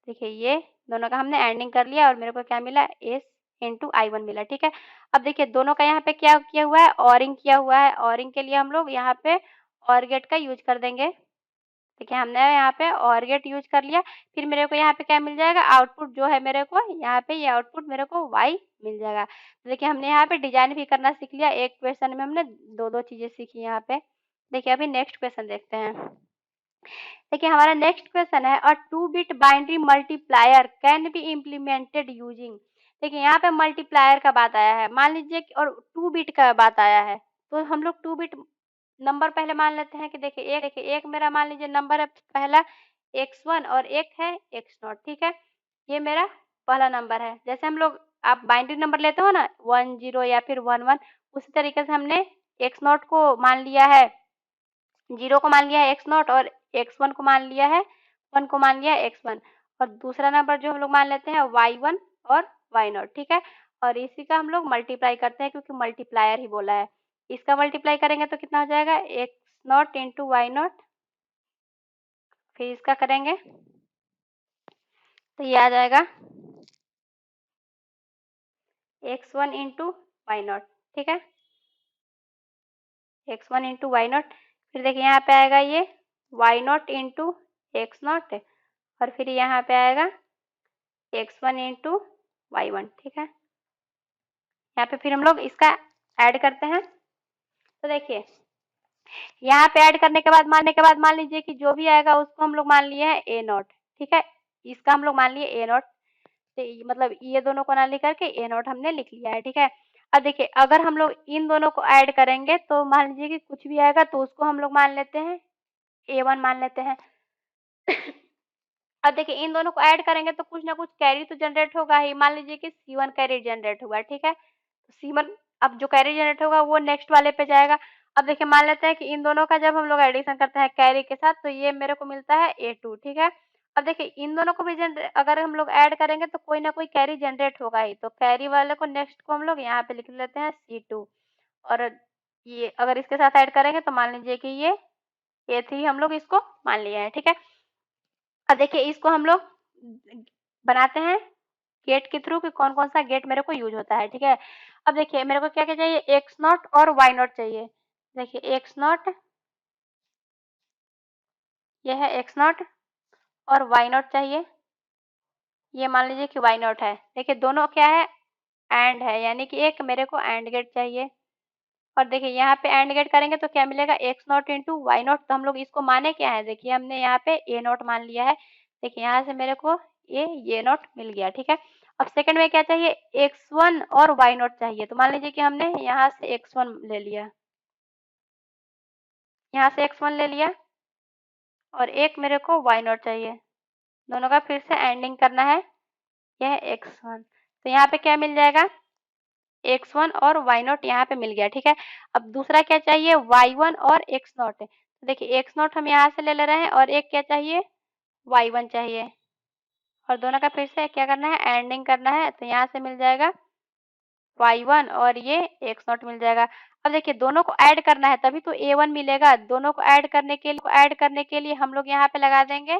देखिए ये दोनों का हमने एंडिंग कर लिया और मेरे को क्या मिला, एस इंटू I1 मिला, ठीक है? अब देखिए दोनों का यहाँ पे क्या किया हुआ है, ओरिंग किया हुआ है, ओरिंग के लिए हम लोग यहाँ पे और गेट का यूज़ कर देंगे। देखिए हमने यहाँ पे और गेट यूज़ कर लिया, फिर मेरे को यहाँ पे क्या मिल जाएगा, आउटपुट जो है मेरे को यहाँ पे ये आउटपुट मेरे को y मिल जाएगा। तो देखिए हमने यहाँ पे डिज़ाइन भी करना सीख लिया, एक क्वेश्चन में हमने 2-2 चीज़ें सीखी यहाँ पे। देखिए अभी नेक्स्ट क्वेश्चन देखते हैं। देखिए हमारा नेक्स्ट क्वेश्चन है, अ 2 bit binary multiplier can be implemented using. देखिए यहाँ पे मल्टीप्लायर का बात आया है, मान लीजिए कि और 2 बिट का बात आया है, तो हम लोग 2 बिट नंबर पहले मान लेते हैं कि देखिए एक मेरा मान लीजिए नंबर है पहला x1 और एक है x0, ठीक है? ये मेरा पहला नंबर है। जैसे हम लोग आप बाइनरी नंबर लेते हो ना 1 0 या फिर 1 1, उसी तरीके से हमने x0 को मान लिया है, 0 को मान लिया है x0 और x1 को मान लिया है, 1 को मान लिया है x1, और दूसरा नंबर जो हम लोग मान लेते हैं y1 और y0, ठीक है? और इसी का हम लोग मल्टीप्लाई करते हैं क्योंकि मल्टीप्लायर ही बोला है। इसका मल्टीप्लाई करेंगे तो कितना हो जाएगा, x0 इंटू y0, फिर इसका करेंगे तो ये आ जाएगा x1 इंटू y0, ठीक है? x1 इंटू y0, फिर देखिए यहाँ पे आएगा ये y0 इंटू x0 और फिर यहाँ पे आएगा x1 इंटू y1, ठीक है? यहाँ पे फिर हम लोग इसका ऐड करते हैं, तो देखिए यहाँ पे ऐड करने के बाद मान लीजिए कि जो भी आएगा उसको हम लोग मान लिए हैं a0, ठीक है? इसका हम लोग मान लिए a0, तो मतलब ये दोनों को ना लिख करके a0 हमने लिख लिया है, ठीक है? अब देखिए अगर हम लोग इन दोनों को ऐड करेंगे तो मान लीजिए कि कुछ भी आएगा तो उसको हम लोग मान लेते हैं a1 मान लेते हैं। अब देखिए इन दोनों को ऐड करेंगे तो कुछ ना कुछ कैरी तो जनरेट होगा ही, मान लीजिए कि C1 कैरी जनरेट हुआ, ठीक है? तो C1 अब जो कैरी जनरेट होगा वो नेक्स्ट वाले पे जाएगा। अब देखिए मान लेते हैं कि इन दोनों का जब हम लोग एडिशन करते हैं कैरी के साथ तो ये मेरे को मिलता है A2, ठीक है? अब देखिए इन दोनों को भी अगर हम लोग ऐड करेंगे तो कोई ना कोई कैरी जनरेट होगा ही, तो कैरी वाले को नेक्स्ट को हम लोग यहाँ पे लिख लेते हैं C2, और ये अगर इसके साथ ऐड करेंगे तो मान लीजिए कि ये A3 हम लोग इसको मान लिए हैं, ठीक है? अब देखिए इसको हम लोग बनाते हैं गेट के थ्रू कि कौन कौन सा गेट मेरे को यूज होता है, ठीक है? अब देखिए मेरे को क्या क्या चाहिए, x0 और y0 चाहिए। देखिए x0, ये है x0 और y0 चाहिए, ये मान लीजिए कि y0 है। देखिए दोनों क्या है, एंड है, यानी कि एक मेरे को एंड गेट चाहिए, और देखिए यहाँ पे एंड गेट करेंगे तो क्या मिलेगा, x0 इंटू y0, तो हम लोग इसको माने क्या है, देखिए हमने यहाँ पे a0 मान लिया है, देखिए यहाँ से मेरे को ये नोट मिल गया, ठीक है? अब सेकंड में क्या चाहिए, x1 और y0 चाहिए। तो मान लीजिए कि हमने यहाँ से x1 ले लिया, यहाँ से x1 ले लिया और एक मेरे को y0 चाहिए, दोनों का फिर से एंडिंग करना है, यह x1। तो यहाँ पे क्या मिल जाएगा, x1 और y0 यहाँ पे मिल गया, ठीक है। अब दूसरा क्या चाहिए, y1 और x0 है। तो देखिए x0 हम यहाँ से ले ले रहे हैं और एक क्या चाहिए, y1 चाहिए, और दोनों का फिर से क्या करना है, एंडिंग करना है। तो यहाँ से मिल जाएगा y1 और ये x0 मिल जाएगा। अब देखिए दोनों को ऐड करना है तभी तो a1 मिलेगा। दोनों को ऐड करने के लिए हम लोग यहाँ पे लगा देंगे,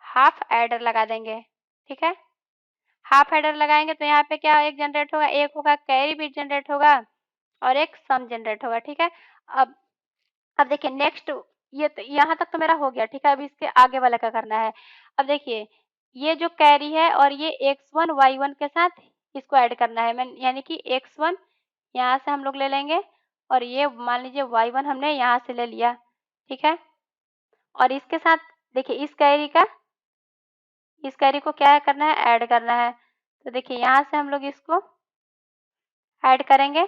हाफ एडर लगा देंगे, ठीक है। हाफ एडर लगाएंगे तो यहाँ पे क्या एक जनरेट होगा, एक होगा कैरी बिट जनरेट होगा और एक सम जनरेट होगा, ठीक है। अब अब देखिए नेक्स्ट, ये तो यहाँ तक तो मेरा हो गया, ठीक है। अब इसके आगे वाला क्या करना है, अब देखिए ये जो कैरी है और ये x1 y1 के साथ इसको ऐड करना है। मैं यानी कि x1 यहाँ से हम लोग ले लेंगे और ये मान लीजिए y1 हमने यहाँ से ले लिया, ठीक है। और इसके साथ देखिए इस कैरी को क्या करना है, ऐड करना है। तो देखिए यहाँ से हम लोग इसको ऐड करेंगे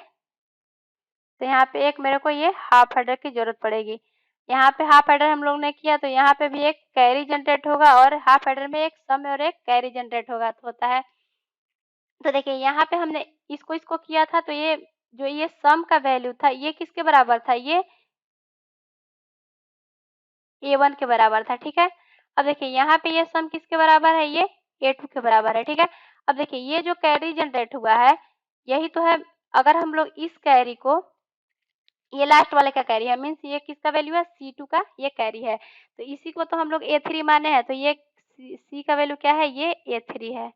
तो यहाँ पे एक मेरे को ये हाफ हेडर की जरूरत पड़ेगी। यहाँ पे हाफ हेडर हम लोग ने किया तो यहाँ पे भी एक कैरी जनरेट होगा और हाफ हेडर में एक सम और एक कैरी जनरेट होगा तो होता है। तो देखिए यहाँ पे हमने इसको किया था तो ये जो ये सम का वैल्यू था ये किसके बराबर था, ये a1 के बराबर था, ठीक है। अब देखिए यहाँ पे ये सम किसके बराबर है, ये a2 के बराबर है, ठीक है। अब देखिए ये जो कैरी जनरेट हुआ है यही तो है। अगर हम लोग इस कैरी को, ये लास्ट वाले का कैरी है, मीन्स ये किसका वैल्यू है, C2 का ये कैरी है। तो इसी को तो हम लोग A3 माने हैं, तो ये C का वैल्यू क्या है, ये A3 है,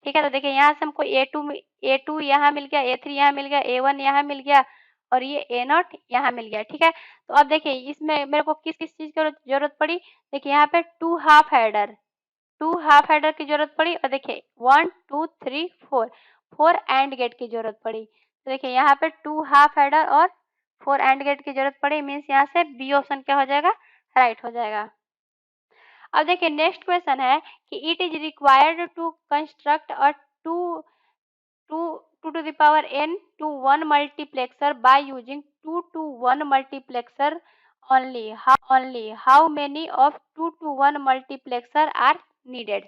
ठीक है। तो देखिए यहाँ से हमको A2 यहाँ मिल गया, A3 यहाँ मिल गया, A1 यहाँ मिल गया और ये A0 यहाँ मिल गया, ठीक है। तो अब देखिए इसमें मेरे को किस किस चीज की जरूरत पड़ी, देखिए यहाँ पे टू हाफ हेडर की जरूरत पड़ी और देखिए 1 2 3 4 एंड गेट की जरूरत पड़ी। तो देखिए यहाँ पे टू हाफ हेडर और 4 एंड गेट की जरूरत पड़ी, मीन्स यहाँ से बी ऑप्शन क्या हो जाएगा, राइट हो जाएगा। अब देखिए नेक्स्ट क्वेश्चन है कि it is required to construct a two to to to the power n to 1 multiplexer by using 2 to 1 multiplexer only how many of 2 to 1 multiplexer are needed।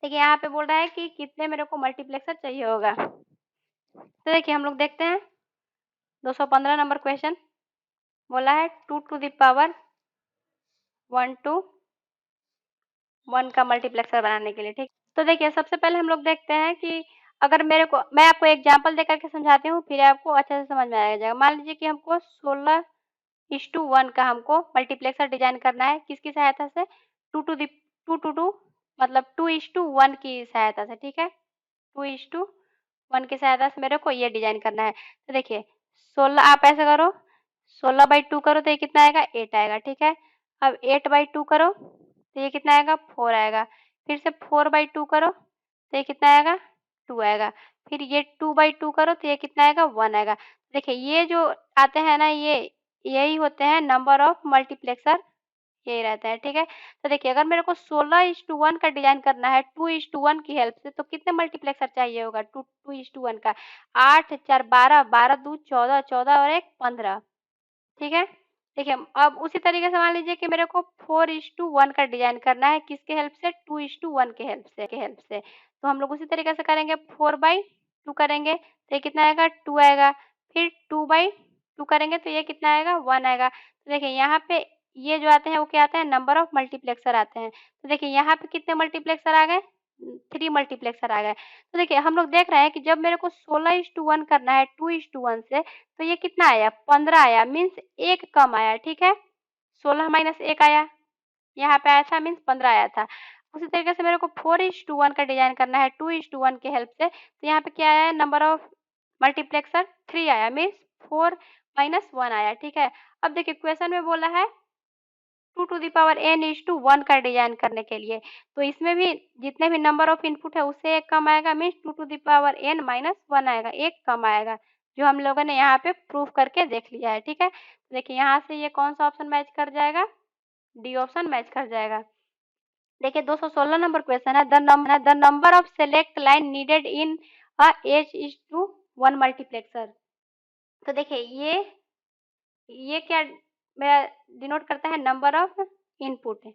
देखिए यहाँ पे बोल रहा है कि कितने मेरे को मल्टीप्लेक्सर चाहिए होगा। तो देखिए हम लोग देखते हैं 215 नंबर क्वेश्चन बोला है 2 to the पावर 1 to 1 का मल्टीप्लेक्सर बनाने के लिए, ठीक। तो देखिए सबसे पहले हम लोग देखते हैं कि अगर मैं आपको एग्जांपल देकर के समझाती हूँ फिर आपको अच्छे से समझ में आ जाएगा। मान लीजिए कि हमको 16:1 का हमको मल्टीप्लेक्सर डिजाइन करना है, किसकी सहायता से, 2 मतलब 2:1 की सहायता से, ठीक है। 2:1 की सहायता से मेरे को ये डिजाइन करना है। तो देखिए 16 आप ऐसे करो, 16/2 करो तो ये कितना आएगा, 8 आएगा, ठीक है। अब 8/2 करो तो ये कितना आएगा, 4 आएगा। फिर से 4/2 करो तो ये कितना आएगा, 2 आएगा। फिर ये 2/2 करो तो ये कितना आएगा, 1 आएगा। देखिए ये जो आते हैं ना, ये यही होते हैं नंबर ऑफ मल्टीप्लेक्सर, यही रहता है, ठीक है। तो देखिए अगर मेरे को 16:1 का डिजाइन करना है 2:1 की हेल्प से तो कितने मल्टीप्लेक्सर चाहिए होगा, 2:1 का, 8 4 12, 12 2 14, 14 और 1 15, ठीक है। देखिए अब उसी तरीके से मान लीजिए कि मेरे को 4:1 का डिजाइन करना है, किसके हेल्प से, 2:1 के हेल्प से। तो हम लोग उसी तरीके से करेंगे, 4/2 करेंगे तो ये कितना आएगा, 2 आएगा। फिर 2/2 करेंगे तो ये कितना आएगा, 1 आएगा। तो देखिए यहाँ पे ये जो आते हैं वो क्या आते हैं, नंबर ऑफ मल्टीप्लेक्सर आते हैं। तो देखिए यहाँ पे कितने मल्टीप्लेक्सर आ गए, 3 मल्टीप्लेक्सर आ गए। तो देखिए हम लोग देख रहे हैं कि जब मेरे को 16:1 करना है 2:1 से तो ये कितना आया, 15 आया, मीन्स एक कम आया, ठीक है। 16 माइनस 1 आया, यहाँ पे आया था, मीन्स 15 आया था। उसी तरीके से मेरे को 4:1 का डिजाइन करना है 2:1 के हेल्प से, तो यहाँ पे क्या आया, नंबर ऑफ मल्टीप्लेक्सर 3 आया, मीन्स 4 माइनस 1 आया, ठीक है। अब देखिए क्वेश्चन में बोला है 2 to the power n:1 का डिजाइन करने के लिए, तो इसमें भी जितने भी नंबर ऑफ इनपुट है उससे एक कम आएगा, means 2 to the power n-1 आएगा, एक कम आएगा, जो हम लोगों ने यहाँ पे प्रूफ करके देख लिया है, ठीक है। तो देखिए यहाँ से ये कौन सा ऑप्शन मैच कर जाएगा, डी ऑप्शन मैच कर जाएगा। देखिए 216 नंबर क्वेश्चन है, the number of select line needed in a H:1 multiplexer. तो देखिए ये क्या मेरा डिनोट करता है, नंबर ऑफ इनपुट है।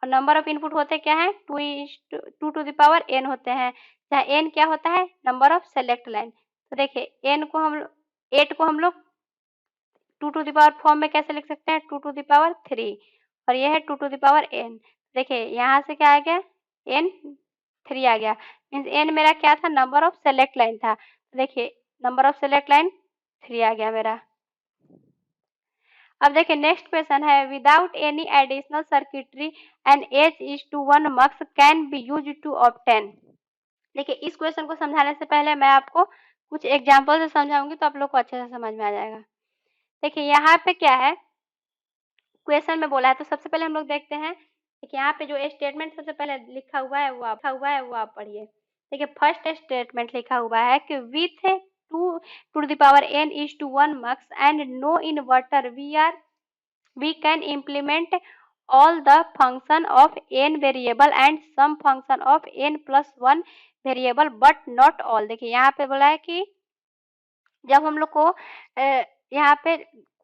और नंबर ऑफ इनपुट होते क्या है, 2 टू द पावर n होते हैं, जहाँ n क्या होता है, नंबर ऑफ सेलेक्ट लाइन। तो देखिए n को हम 8 को हम लोग 2 टू द पावर फॉर्म में कैसे लिख सकते हैं, 2 टू द पावर 3, और ये है 2 टू द पावर n। देखिए यहाँ से क्या आ गया, n 3 आ गया, मीन्स n मेरा क्या था, नंबर ऑफ सेलेक्ट लाइन था। तो देखिए नंबर ऑफ सेलेक्ट लाइन 3 आ गया मेरा। अब देखिए नेक्स्ट क्वेश्चन है, without any additional circuitry an H:1 mux can be use to obtain. देखिए इस क्वेश्चन को समझाने से पहले मैं आपको कुछ एग्जांपल से समझाऊंगी, तो आप लोग को अच्छे से समझ में आ जाएगा। देखिए यहाँ पे क्या है, क्वेश्चन में बोला है, तो सबसे पहले हम लोग देखते हैं। देखिए यहाँ पे जो स्टेटमेंट सबसे पहले लिखा हुआ है वो आप पढ़िए। देखिए फर्स्ट स्टेटमेंट लिखा हुआ है कि with 2 to the power n:1 mux and no inverter we can implement all the function of n variable and some function of n plus 1 variable but not all। देखिए यहाँ पे बोला है कि जब हम लोग को यहाँ पे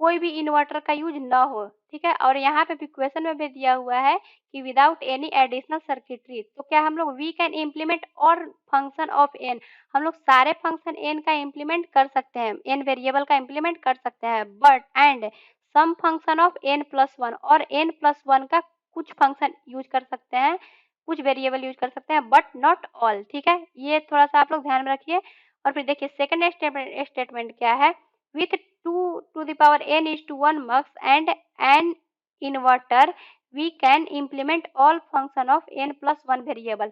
कोई भी इन्वर्टर का यूज ना हो, ठीक है, और यहाँ पे भी क्वेश्चन में भी दिया हुआ है कि विदाउट एनी एडिशनल सर्किटरी, तो क्या हम लोग वी कैन इम्प्लीमेंट और फंक्शन ऑफ एन, हम लोग सारे फंक्शन एन का इम्प्लीमेंट कर सकते हैं, एन वेरिएबल का इम्प्लीमेंट कर सकते हैं, but and some function of n plus one, और एन प्लस वन का कुछ फंक्शन यूज कर सकते हैं, कुछ वेरिएबल यूज कर सकते हैं, बट नॉट ऑल। ठीक है, ये थोड़ा सा आप लोग ध्यान में रखिए। और फिर देखिए सेकंड स्टेटमेंट क्या है, with 2 to the power n:1 mux and an inverter we can implement all function of n plus 1 variable.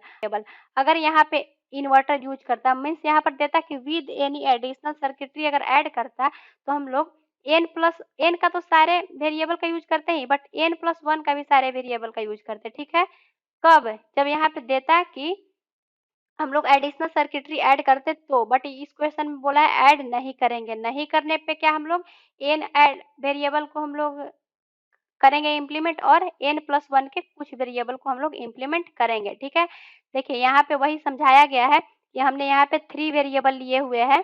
अगर यहाँ पे इन्वर्टर यूज करता, मीन्स यहाँ पर देता कि विद एनी एडिशनल सर्किटरी अगर ऐड करता, तो हम लोग n का तो सारे वेरिएबल का यूज करते हैं, बट n प्लस 1 का भी सारे वेरिएबल का यूज करते हैं। ठीक है, कब, जब यहाँ पे देता कि हम लोग एडिशनल सर्किटरी ऐड करते तो, बट इस क्वेश्चन में बोला है ऐड नहीं करेंगे, नहीं करने पे क्या हम लोग एन ऐड वेरिएबल को हम लोग करेंगे इम्प्लीमेंट, और n प्लस 1 के कुछ वेरिएबल को हम लोग इम्प्लीमेंट करेंगे। ठीक है, देखिए यहाँ पे वही समझाया गया है कि हमने यहाँ पे 3 वेरिएबल लिए हुए हैं,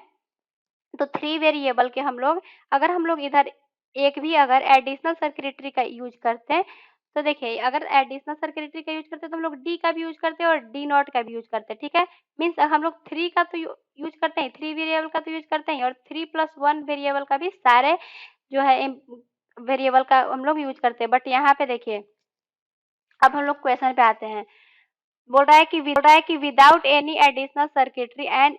तो 3 वेरिएबल के हम लोग इधर एक भी अगर एडिशनल सर्किटरी का यूज करते हैं, तो देखिए अगर एडिशनल सर्किटरी का यूज करते हैं तो हम लोग डी का भी यूज करते हैं और डी नॉट का भी यूज करते हैं। ठीक है, मीन्स हम लोग 3 का तो यूज करते हैं, 3 वेरिएबल का तो यूज करते हैं, और 3 प्लस 1 वेरिएबल का भी सारे जो है वेरिएबल का हम लोग यूज करते हैं। बट यहाँ पे देखिए अब हम लोग क्वेश्चन पे आते हैं, बोल रहा है कि without any additional circuitry and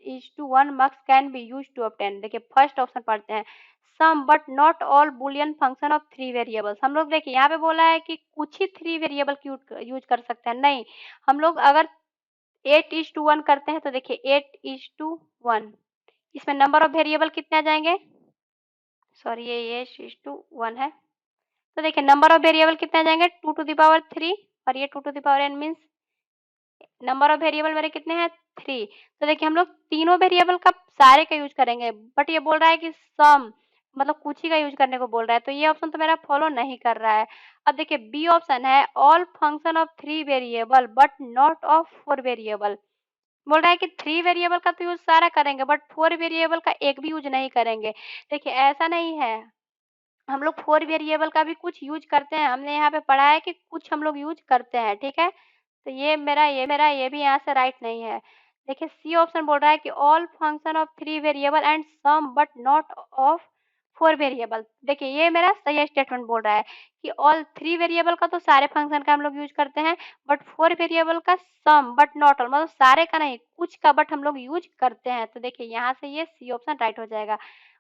H:1 mux can be use to obtain. देखिए फर्स्ट ऑप्शन पढ़ते हैं, some but not all Boolean function of 3 variables. हम लोग देखिए यहाँ पे बोला है कि कुछ ही 3 वेरिएबल की यूज कर सकते हैं, नहीं, हम लोग अगर 8:1 करते हैं, तो देखिए 8:1 इसमें नंबर ऑफ वेरिएबल कितने आ जाएंगे, सॉरी ये 8:1 है, तो देखिए नंबर ऑफ वेरिएबल कितने आ जाएंगे, 2 टू द पावर 3, और ये 2 to the power n, means number of variable मेरे कितने हैं, 3। तो देखिए हम लोग तीनों वेरिएबल का सारे का यूज करेंगे, बट ये बोल रहा है कि सम, मतलब कुछ ही का यूज करने को बोल रहा है, तो ये ऑप्शन तो मेरा फॉलो नहीं कर रहा है। अब देखिए बी ऑप्शन है, all function of 3 variable but not of 4 variable. बोल रहा है कि 3 वेरिएबल का तो यूज सारा करेंगे, बट 4 वेरिएबल का एक भी यूज नहीं करेंगे। देखिए ऐसा नहीं है, हम लोग 4 वेरिएबल का भी कुछ यूज करते हैं, हमने यहाँ पे पढ़ा है कि कुछ हम लोग यूज करते हैं। ठीक है, तो ये भी यहाँ से राइट नहीं है। देखिए सी ऑप्शन बोल रहा है कि all function of 3 variable and some but not of 4 variable. देखिए ये मेरा सही स्टेटमेंट बोल रहा है कि ऑल 3 वेरिएबल का तो सारे फंक्शन का हम लोग यूज करते हैं, बट 4 वेरिएबल का सम बट नॉट ऑल, मतलब सारे का नहीं, कुछ का बट हम लोग यूज करते हैं। तो देखिए यहाँ से ये सी ऑप्शन राइट हो जाएगा।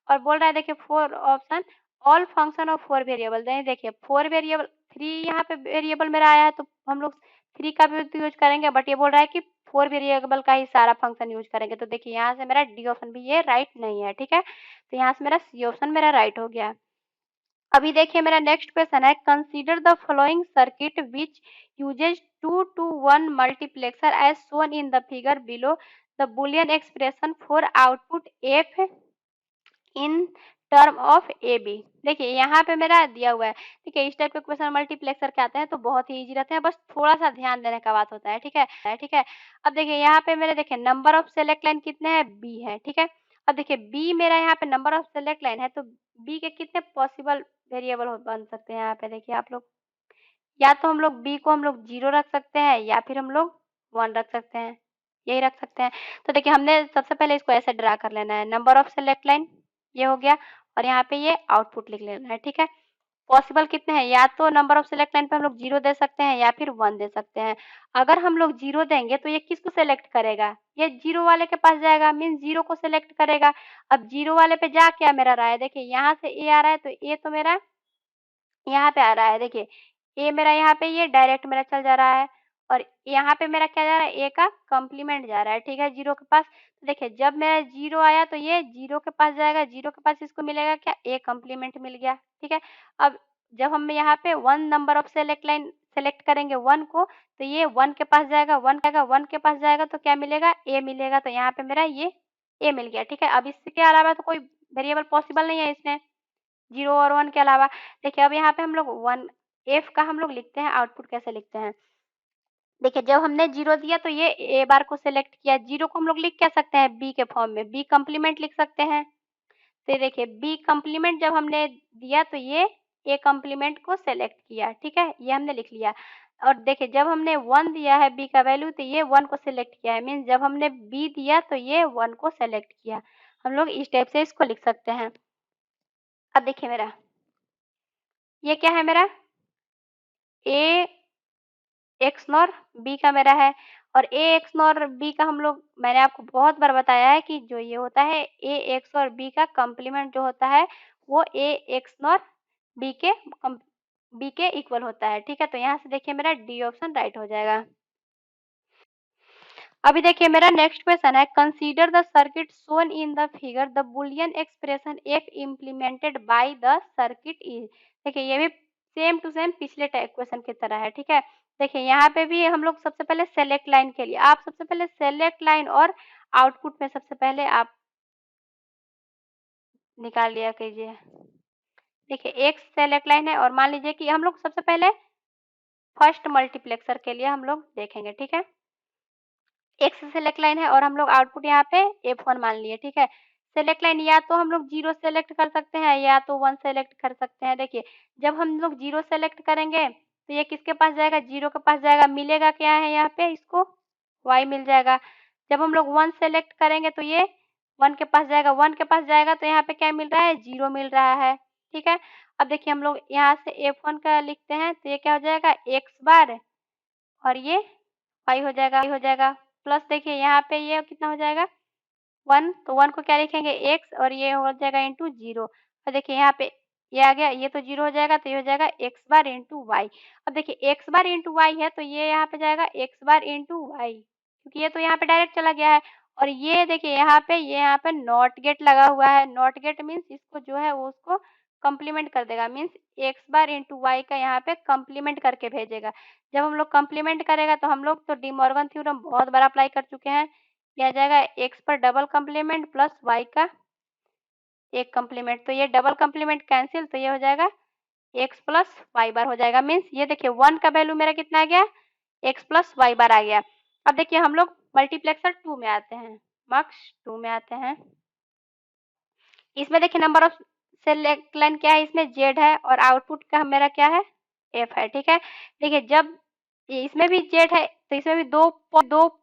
और बोल रहा है देखिए 4 option, all function of 4 variable. नहीं देखिए 4 वेरिएबल, 3 यहाँ पे वेरिएबल मेरा आया है, तो हम लोग 3 का भी यूज करेंगे, बट ये बोल रहा है कि 4 वेरिएबल का ही सारा फंक्शन यूज करेंगे। तो देखिए यहाँ से मेरा डी ऑप्शन भी ये राइट नहीं है। ठीक है, तो यहाँ से मेरा सी ऑप्शन मेरा राइट हो गया। अभी देखिए मेरा नेक्स्ट क्वेश्चन है, consider the following circuit which uses 2 to 1 multiplexer as shown in the figure below the Boolean expression for output F in term of A B. देखिए यहाँ पे मेरा दिया हुआ है, ठीक है। इस टाइप के क्वेश्चन मल्टीप्लेक्सर के आते हैं तो बहुत ही ईजी रहते हैं, बस थोड़ा सा ध्यान देने का बात होता है, ठीक है, ठीक है। अब देखिए यहाँ पे मेरे देखिए नंबर ऑफ सेलेक्ट लाइन कितने हैं, बी है, ठीक है। अब देखिए बी मेरा यहाँ पे नंबर ऑफ सेलेक्ट लाइन है, तो बी के कितने पॉसिबल वेरिएबल बन सकते हैं यहाँ पे देखिए आप लोग, या तो हम लोग बी को हम लोग 0 रख सकते हैं या फिर हम लोग 1 रख सकते हैं, यही रख सकते हैं। तो देखिए हमने सबसे पहले इसको ऐसे ड्रा कर लेना है, नंबर ऑफ सेलेक्ट लाइन ये हो गया और यहाँ पे ये आउटपुट लिख लेना है, ठीक है। पॉसिबल कितने हैं, या तो नंबर ऑफ सेलेक्ट लाइन पे हम लोग 0 दे सकते हैं या फिर 1 दे सकते हैं। अगर हम लोग 0 देंगे तो ये किसको सेलेक्ट करेगा, ये 0 वाले के पास जाएगा, मीन्स 0 को सेलेक्ट करेगा। अब 0 वाले पे जा क्या मेरा रहा है, देखिए यहाँ से ए आ रहा है तो ए तो मेरा यहाँ पे आ रहा है, देखिए ए मेरा यहाँ पे ये डायरेक्ट मेरा चल जा रहा है और यहाँ पे मेरा क्या जा रहा है, ए का कॉम्प्लीमेंट जा रहा है, ठीक है, 0 के पास। तो देखिए जब मेरा 0 आया तो ये 0 के पास जाएगा, 0 के पास इसको मिलेगा क्या, ए कॉम्प्लीमेंट मिल गया, ठीक है। अब जब हम यहाँ पे 1 number of select line select करेंगे 1 को, तो ये 1 के पास जाएगा, 1 के पास जाएगा तो क्या मिलेगा, ए मिलेगा। तो यहाँ पे मेरा ये ए मिल गया, ठीक है। अब इसके अलावा तो कोई वेरिएबल पॉसिबल नहीं है इसमें, 0 और 1 के अलावा। देखिए अब यहाँ पे हम लोग 1 एफ का हम लोग लिखते हैं, आउटपुट कैसे लिखते हैं। देखिए जब हमने 0 दिया तो ये ए बार को सिलेक्ट किया, 0 को हम लोग लिख क्या सकते हैं, बी के फॉर्म में, बी कॉम्प्लीमेंट लिख सकते हैं। तो देखिए बी कॉम्प्लीमेंट जब हमने दिया तो ये ए कॉम्प्लीमेंट को सेलेक्ट किया, ठीक है, ये हमने लिख लिया। और देखिए जब हमने 1 दिया है बी का वैल्यू तो ये 1 को सिलेक्ट किया है, मीन्स जब हमने बी दिया तो ये 1 को सेलेक्ट किया। हम लोग इस टाइप से इसको लिख सकते हैं। अब देखिए मेरा ये क्या है, मेरा ए एक्स नॉर बी का मेरा है, और ए एक्स नॉर बी का हम लोग, मैंने आपको बहुत बार बताया है कि जो ये होता है ए एक्स और बी का कॉम्प्लीमेंट जो होता है वो ए एक्स नॉर बी के बी के इक्वल होता है, ठीक है। तो यहाँ से देखिए मेरा डी ऑप्शन राइट हो जाएगा। अभी देखिए मेरा नेक्स्ट क्वेश्चन है, consider the circuit shown in the figure, the Boolean expression F implemented by the circuit is. देखिए ये भी सेम टू सेम पिछले क्वेश्चन की तरह है, ठीक है। देखिए यहाँ पे भी हम लोग सबसे पहले सेलेक्ट लाइन के लिए, आप सबसे पहले सेलेक्ट लाइन और आउटपुट में सबसे पहले आप निकाल लिया कीजिए। देखिए एक सेलेक्ट लाइन है और मान लीजिए कि हम लोग सबसे पहले फर्स्ट मल्टीप्लेक्सर के लिए हम लोग देखेंगे, ठीक है। एक से सेलेक्ट लाइन है और हम लोग आउटपुट यहाँ पे F1 मान लिए, ठीक है। सेलेक्ट लाइन या तो हम लोग 0 सेलेक्ट कर सकते हैं या तो 1 सेलेक्ट कर सकते हैं। देखिए जब हम लोग 0 सेलेक्ट करेंगे तो ये किसके पास जाएगा, 0 के पास जाएगा, मिलेगा क्या है यहाँ पे, इसको y मिल जाएगा। जब हम लोग 1 सेलेक्ट करेंगे तो ये 1 के पास जाएगा, 1 के पास जाएगा तो यहाँ पे क्या मिल रहा है, 0 मिल रहा है, ठीक है। अब देखिए हम लोग यहाँ से F1 का लिखते हैं तो ये क्या हो जाएगा, x बार और ये y हो जाएगा। प्लस देखिए यहाँ पे ये कितना हो जाएगा, 1, तो 1 को क्या लिखेंगे, x, और ये हो जाएगा इंटू 0। और देखिए यहाँ पे ये आ गया, ये तो 0 हो जाएगा तो ये हो जाएगा x बार इंटू वाई। अब देखिए x बार इंटू वाई है तो ये यहाँ पे जाएगा x बार इंटू वाई, क्योंकि ये तो यहाँ पे डायरेक्ट चला गया है। और ये देखिए ये यहाँ पे नॉट गेट लगा हुआ है, नॉट गेट मीन्स इसको जो है वो उसको कम्प्लीमेंट कर देगा, means x bar into Y का यहाँ पे कम्प्लीमेंट करके भेजेगा। जब हम लोग कम्प्लीमेंट करेगा तो हम लोग तो डी मॉर्गन थ्योरम बहुत बार अप्लाई कर चुके हैं, यह जाएगा x पर डबल कम्प्लीमेंट प्लस y का एक कम्प्लीमेंट, तो ये डबल कम्प्लीमेंट कैंसिल, तो ये हो जाएगा x प्लस वाई बार हो जाएगा। मीन्स ये देखिए 1 का वैल्यू मेरा कितना आ गया, x प्लस वाई बार आ गया। अब देखिए हम लोग मल्टीप्लेक्सर 2 में आते हैं, मार्क्स 2 में आते हैं। इसमें देखिए नंबर ऑफ सेलेक्ट लाइन क्या है, इसमें z है और आउटपुट का मेरा क्या है, f है, ठीक है। देखिए जब इसमें भी z है तो इसमें भी दो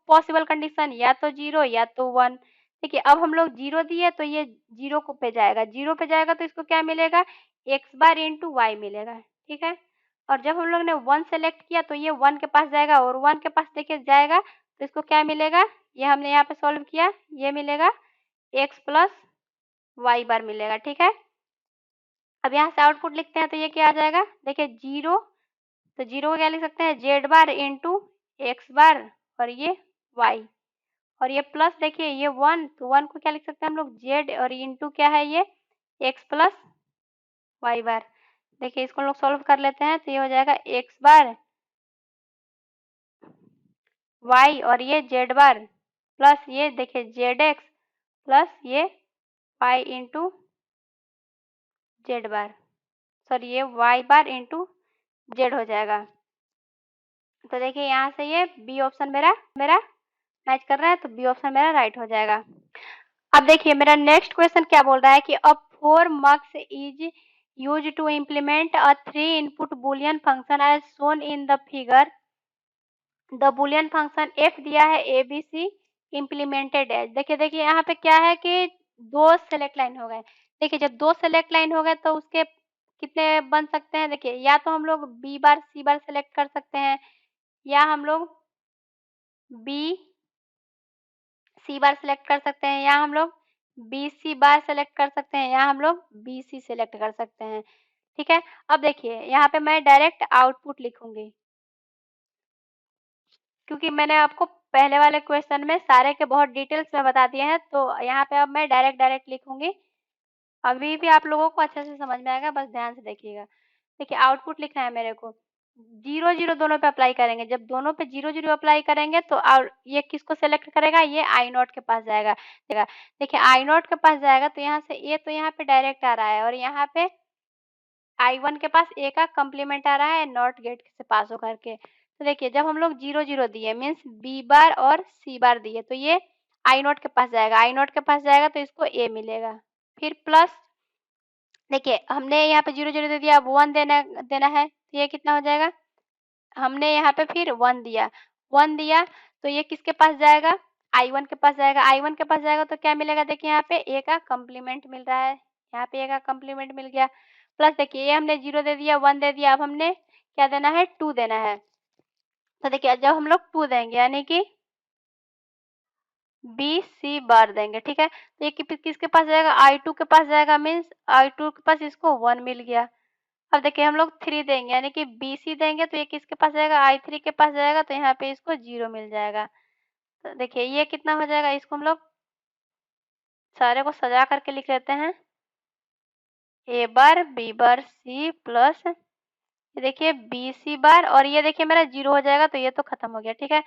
पॉसिबल कंडीशन, या तो 0 या तो 1। देखिए अब हम लोग 0 दिए तो ये 0 को पे जाएगा, 0 पे जाएगा तो इसको क्या मिलेगा, x बार इंटू वाई मिलेगा, ठीक है। और जब हम लोग ने 1 सेलेक्ट किया तो ये 1 के पास जाएगा, और 1 के पास देखिए जाएगा तो इसको क्या मिलेगा, ये हमने यहाँ पे सॉल्व किया, ये मिलेगा x प्लस वाई बार मिलेगा, ठीक है। अब यहाँ से आउटपुट लिखते हैं तो ये क्या आ जाएगा, देखिए 0, तो 0 को क्या लिख सकते हैं, z बार इंटू एक्स बार और ये y, और ये प्लस देखिए ये 1, तो 1 को क्या लिख सकते हैं हम लोग, z, और इंटू क्या है ये x प्लस वाई बार। देखिए इसको हम लोग सॉल्व कर लेते हैं तो ये हो जाएगा x बार y और ये z बार प्लस ये देखिए zx प्लस ये y इंटू जेड बार, सॉरी ये वाई बार इंटू जेड हो जाएगा। तो देखिए यहाँ से ये बी ऑप्शन मेरा मैच कर रहा है, तो बी ऑप्शन मेरा राइट हो जाएगा। अब देखिए मेरा नेक्स्ट क्वेश्चन क्या बोल रहा है कि अब 4 mux is use to implement a 3 input Boolean function as shown in the figure. The Boolean function F दिया है A B C implemented as. देखिए यहाँ पे क्या है कि 2 सेलेक्ट लाइन हो गए। देखिए जब 2 सेलेक्ट लाइन हो गए तो उसके कितने बन सकते हैं। देखिए या तो हम लोग बी बार सी बार सेलेक्ट कर सकते हैं, या हम लोग बी सी बार सेलेक्ट कर सकते हैं, या हम लोग बी सी बार सेलेक्ट कर सकते हैं, या हम लोग बी सी सेलेक्ट कर सकते हैं। ठीक है, अब देखिए यहाँ पे मैं डायरेक्ट आउटपुट लिखूंगी, क्योंकि मैंने आपको पहले वाले क्वेश्चन में सारे के बहुत डिटेल्स में बता दिए हैं, तो यहाँ पे अब मैं डायरेक्ट लिखूंगी। अभी भी आप लोगों को अच्छे से समझ में आएगा, बस ध्यान से देखिएगा। देखिए आउटपुट लिखना है मेरे को, 0 0 दोनों पे अप्लाई करेंगे। जब दोनों पे 0 0 अप्लाई करेंगे तो ये किसको सेलेक्ट करेगा, ये आई नॉट के पास जाएगा। देखिए आई नॉट के पास जाएगा तो यहाँ से ए तो यहाँ पे डायरेक्ट आ रहा है, और यहाँ पे I1 के पास ए का कम्प्लीमेंट आ रहा है नॉट गेट से पास होकर के। तो देखिए जब हम लोग 0 0 दिए मीन्स बी बार और सी बार दिए, तो ये आई नॉट के पास जाएगा। आई नॉट के पास जाएगा तो इसको ए मिलेगा। फिर प्लस देखिए हमने यहाँ पे 0 0 दे दिया, अब 1 देना है, तो ये कितना हो जाएगा। हमने यहाँ पे फिर 1 दिया तो ये किसके पास जाएगा, I1 के पास जाएगा। I1 के पास जाएगा तो क्या मिलेगा, देखिए यहाँ पे ए का कम्प्लीमेंट मिल रहा है, यहाँ पे ए का कम्प्लीमेंट मिल गया। प्लस देखिए ये हमने 0 दे दिया, 1 दे दिया, अब हमने क्या देना है, 2 देना है। तो देखिए जब हम लोग 2 देंगे यानी कि बी सी बार देंगे, ठीक है, तो ये किसके पास जाएगा, I2 के पास जाएगा, मीन्स I2 के पास इसको 1 मिल गया। अब देखिए हम लोग 3 देंगे यानी कि बी सी देंगे, तो ये किसके पास जाएगा, I3 के पास जाएगा, तो यहाँ पे इसको 0 मिल जाएगा। तो देखिए ये कितना हो जाएगा, इसको हम लोग सारे को सजा करके लिख लेते हैं, ए bar B bar C plus ये देखिए बी सी बार, और ये देखिए मेरा 0 हो जाएगा, तो ये तो खत्म हो गया। ठीक है,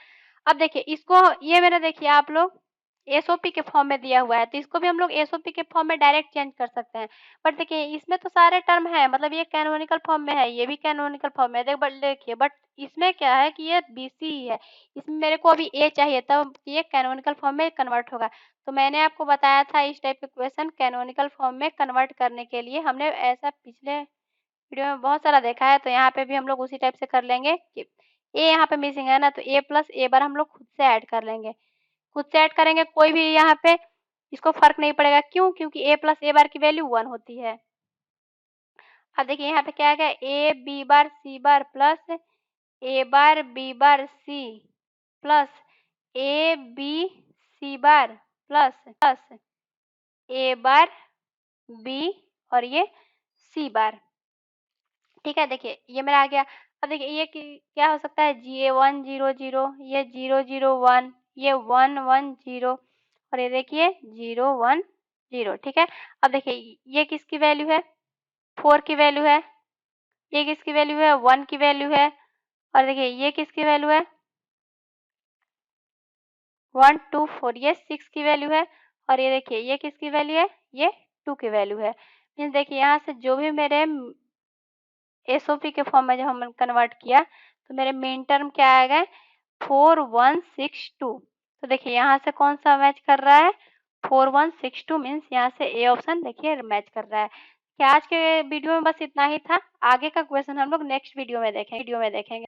अब देखिए इसको ये मेरा देखिए आप लोग एसओपी के फॉर्म में दिया हुआ है, तो इसको भी हम लोग एसओपी के फॉर्म में डायरेक्ट चेंज कर सकते हैं। बट देखिए इसमें तो सारे टर्म है, मतलब ये कैनोनिकल फॉर्म में है, ये भी कैनोनिकल फॉर्म में है। देखिए बट इसमें क्या है कि ये बीसी ही है, इसमें मेरे को अभी ए चाहिए, तब ये कैनोनिकल फॉर्म में कन्वर्ट होगा। तो मैंने आपको बताया था इस टाइप के क्वेश्चन कैनोनिकल फॉर्म में कन्वर्ट करने के लिए हमने ऐसा पिछले वीडियो में बहुत सारा देखा है, तो यहाँ पे भी हम लोग उसी टाइप से कर लेंगे कि ए यहाँ पे मिसिंग है ना, तो ए प्लस ए बार हम लोग खुद से ऐड कर लेंगे। खुद से ऐड करेंगे, कोई भी यहाँ पे इसको फर्क नहीं पड़ेगा, क्यों, क्योंकि ए प्लस ए बार की वैल्यू 1 होती है। अब देखिए यहाँ पे क्या है, A B bar C bar plus A bar B bar C plus A B C bar plus A bar B और ये सी बार। ठीक है, देखिए ये मेरा आ गया। अब देखिए ये क्या हो सकता है, जी ए 1 0 0, ये 0 0 1, ये 1 1 0, और ये देखिए 0 1 0। ठीक है, अब देखिए ये किसकी वैल्यू है, 4 की वैल्यू है, ये किसकी वैल्यू है, 1 की वैल्यू है, और देखिए ये किसकी वैल्यू है, 1 2 4, ये 6 की वैल्यू है, और ये देखिए ये किसकी वैल्यू है, ये 2 की वैल्यू है। मीन्स देखिए यहाँ से जो भी मेरे एसओपी के फॉर्म में जब हमने कन्वर्ट किया तो मेरे मेन टर्म क्या आ गए, 4 1 6 2। तो देखिए यहाँ से कौन सा मैच कर रहा है, 4 1 6 2, मीन्स यहाँ से ए ऑप्शन देखिए मैच कर रहा है। क्या आज के वीडियो में बस इतना ही था, आगे का क्वेश्चन हम लोग नेक्स्ट वीडियो में देखेंगे।